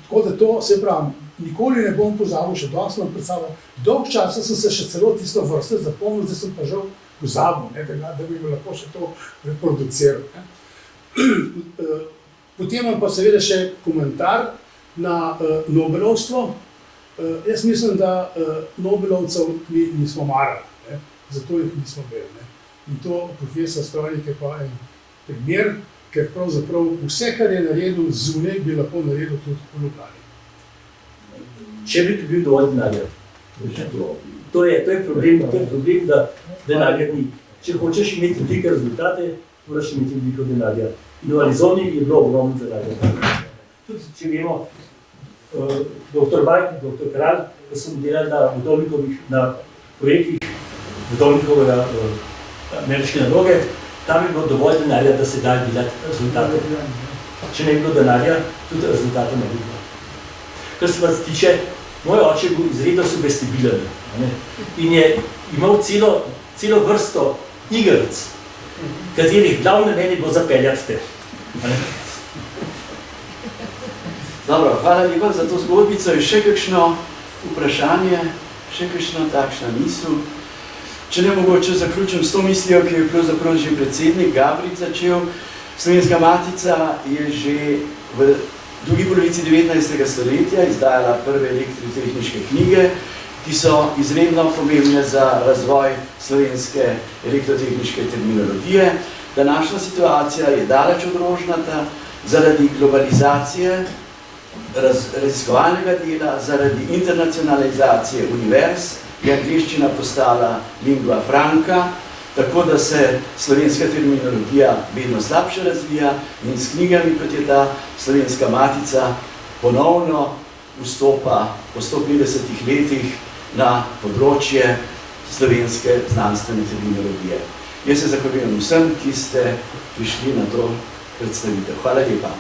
Tako da to, se pravim, nikoli ne bom pozabil, še danes imam pred sabo. Dolg časa sem se še celo tisto vrste zapomnil, zdaj sem pa žal pozabil, da bi me lahko še to reproduciral. Potem imam pa seveda še komentar na Nobelovstvo. Jaz mislim, da Nobelovcev mi nismo marali, zato jih nismo bili. In to profesor Strojnik je pa en primer, ker pravzaprav vse, kar je naredil zunaj, bi lahko naredil tudi v Ljubljani. Če bi bil dovolj denarja. To je problem, da denarja ni. Če hočeš imeti velike rezultate, moraš imeti veliko denarja. In v Arizoni je bilo ogromno denarja. Tudi če vemo, dr. Bajk, dr. Kralj, ko smo delali na projektih Vodovnikovega ameriške naloge, tam je bilo dovolj denarja, da se da delati rezultate. Če ne bi bilo denarja, tudi rezultate ne bi bilo. Kar se pa tiče, moj oče je bil izredno sugestibilen in je imel celo vrsto igrc, katerih glavne namen je bilo zapeljati te. Dobro, hvala lepa za to zgodbico. Je še kakšno vprašanje, še kakšno takšna misel? Če ne mogoče zaključim s to mislijo, ki je pravzaprav že predsednik Gabrič začel. Slovenska matica je že v drugi polovici 19. stoletja izdajala prve elektrotehniške knjige, ki so izredno pomembne za razvoj slovenske elektrotehniške terminologije. Današnja situacija je daleč od rožnata Zaradi globalizacije raziskovalnega dela, zaradi internacionalizacije univerz je angleščina postala lingua franca, tako da se slovenska terminologija vedno slabše razvija in s knjigami, kot je ta Slovenska matica, ponovno vstopa po 150 letih na področje slovenske znanstvene terminologije. Jaz se zahvaljujem vsem, ki ste prišli na to predstavitev. Hvala lepa.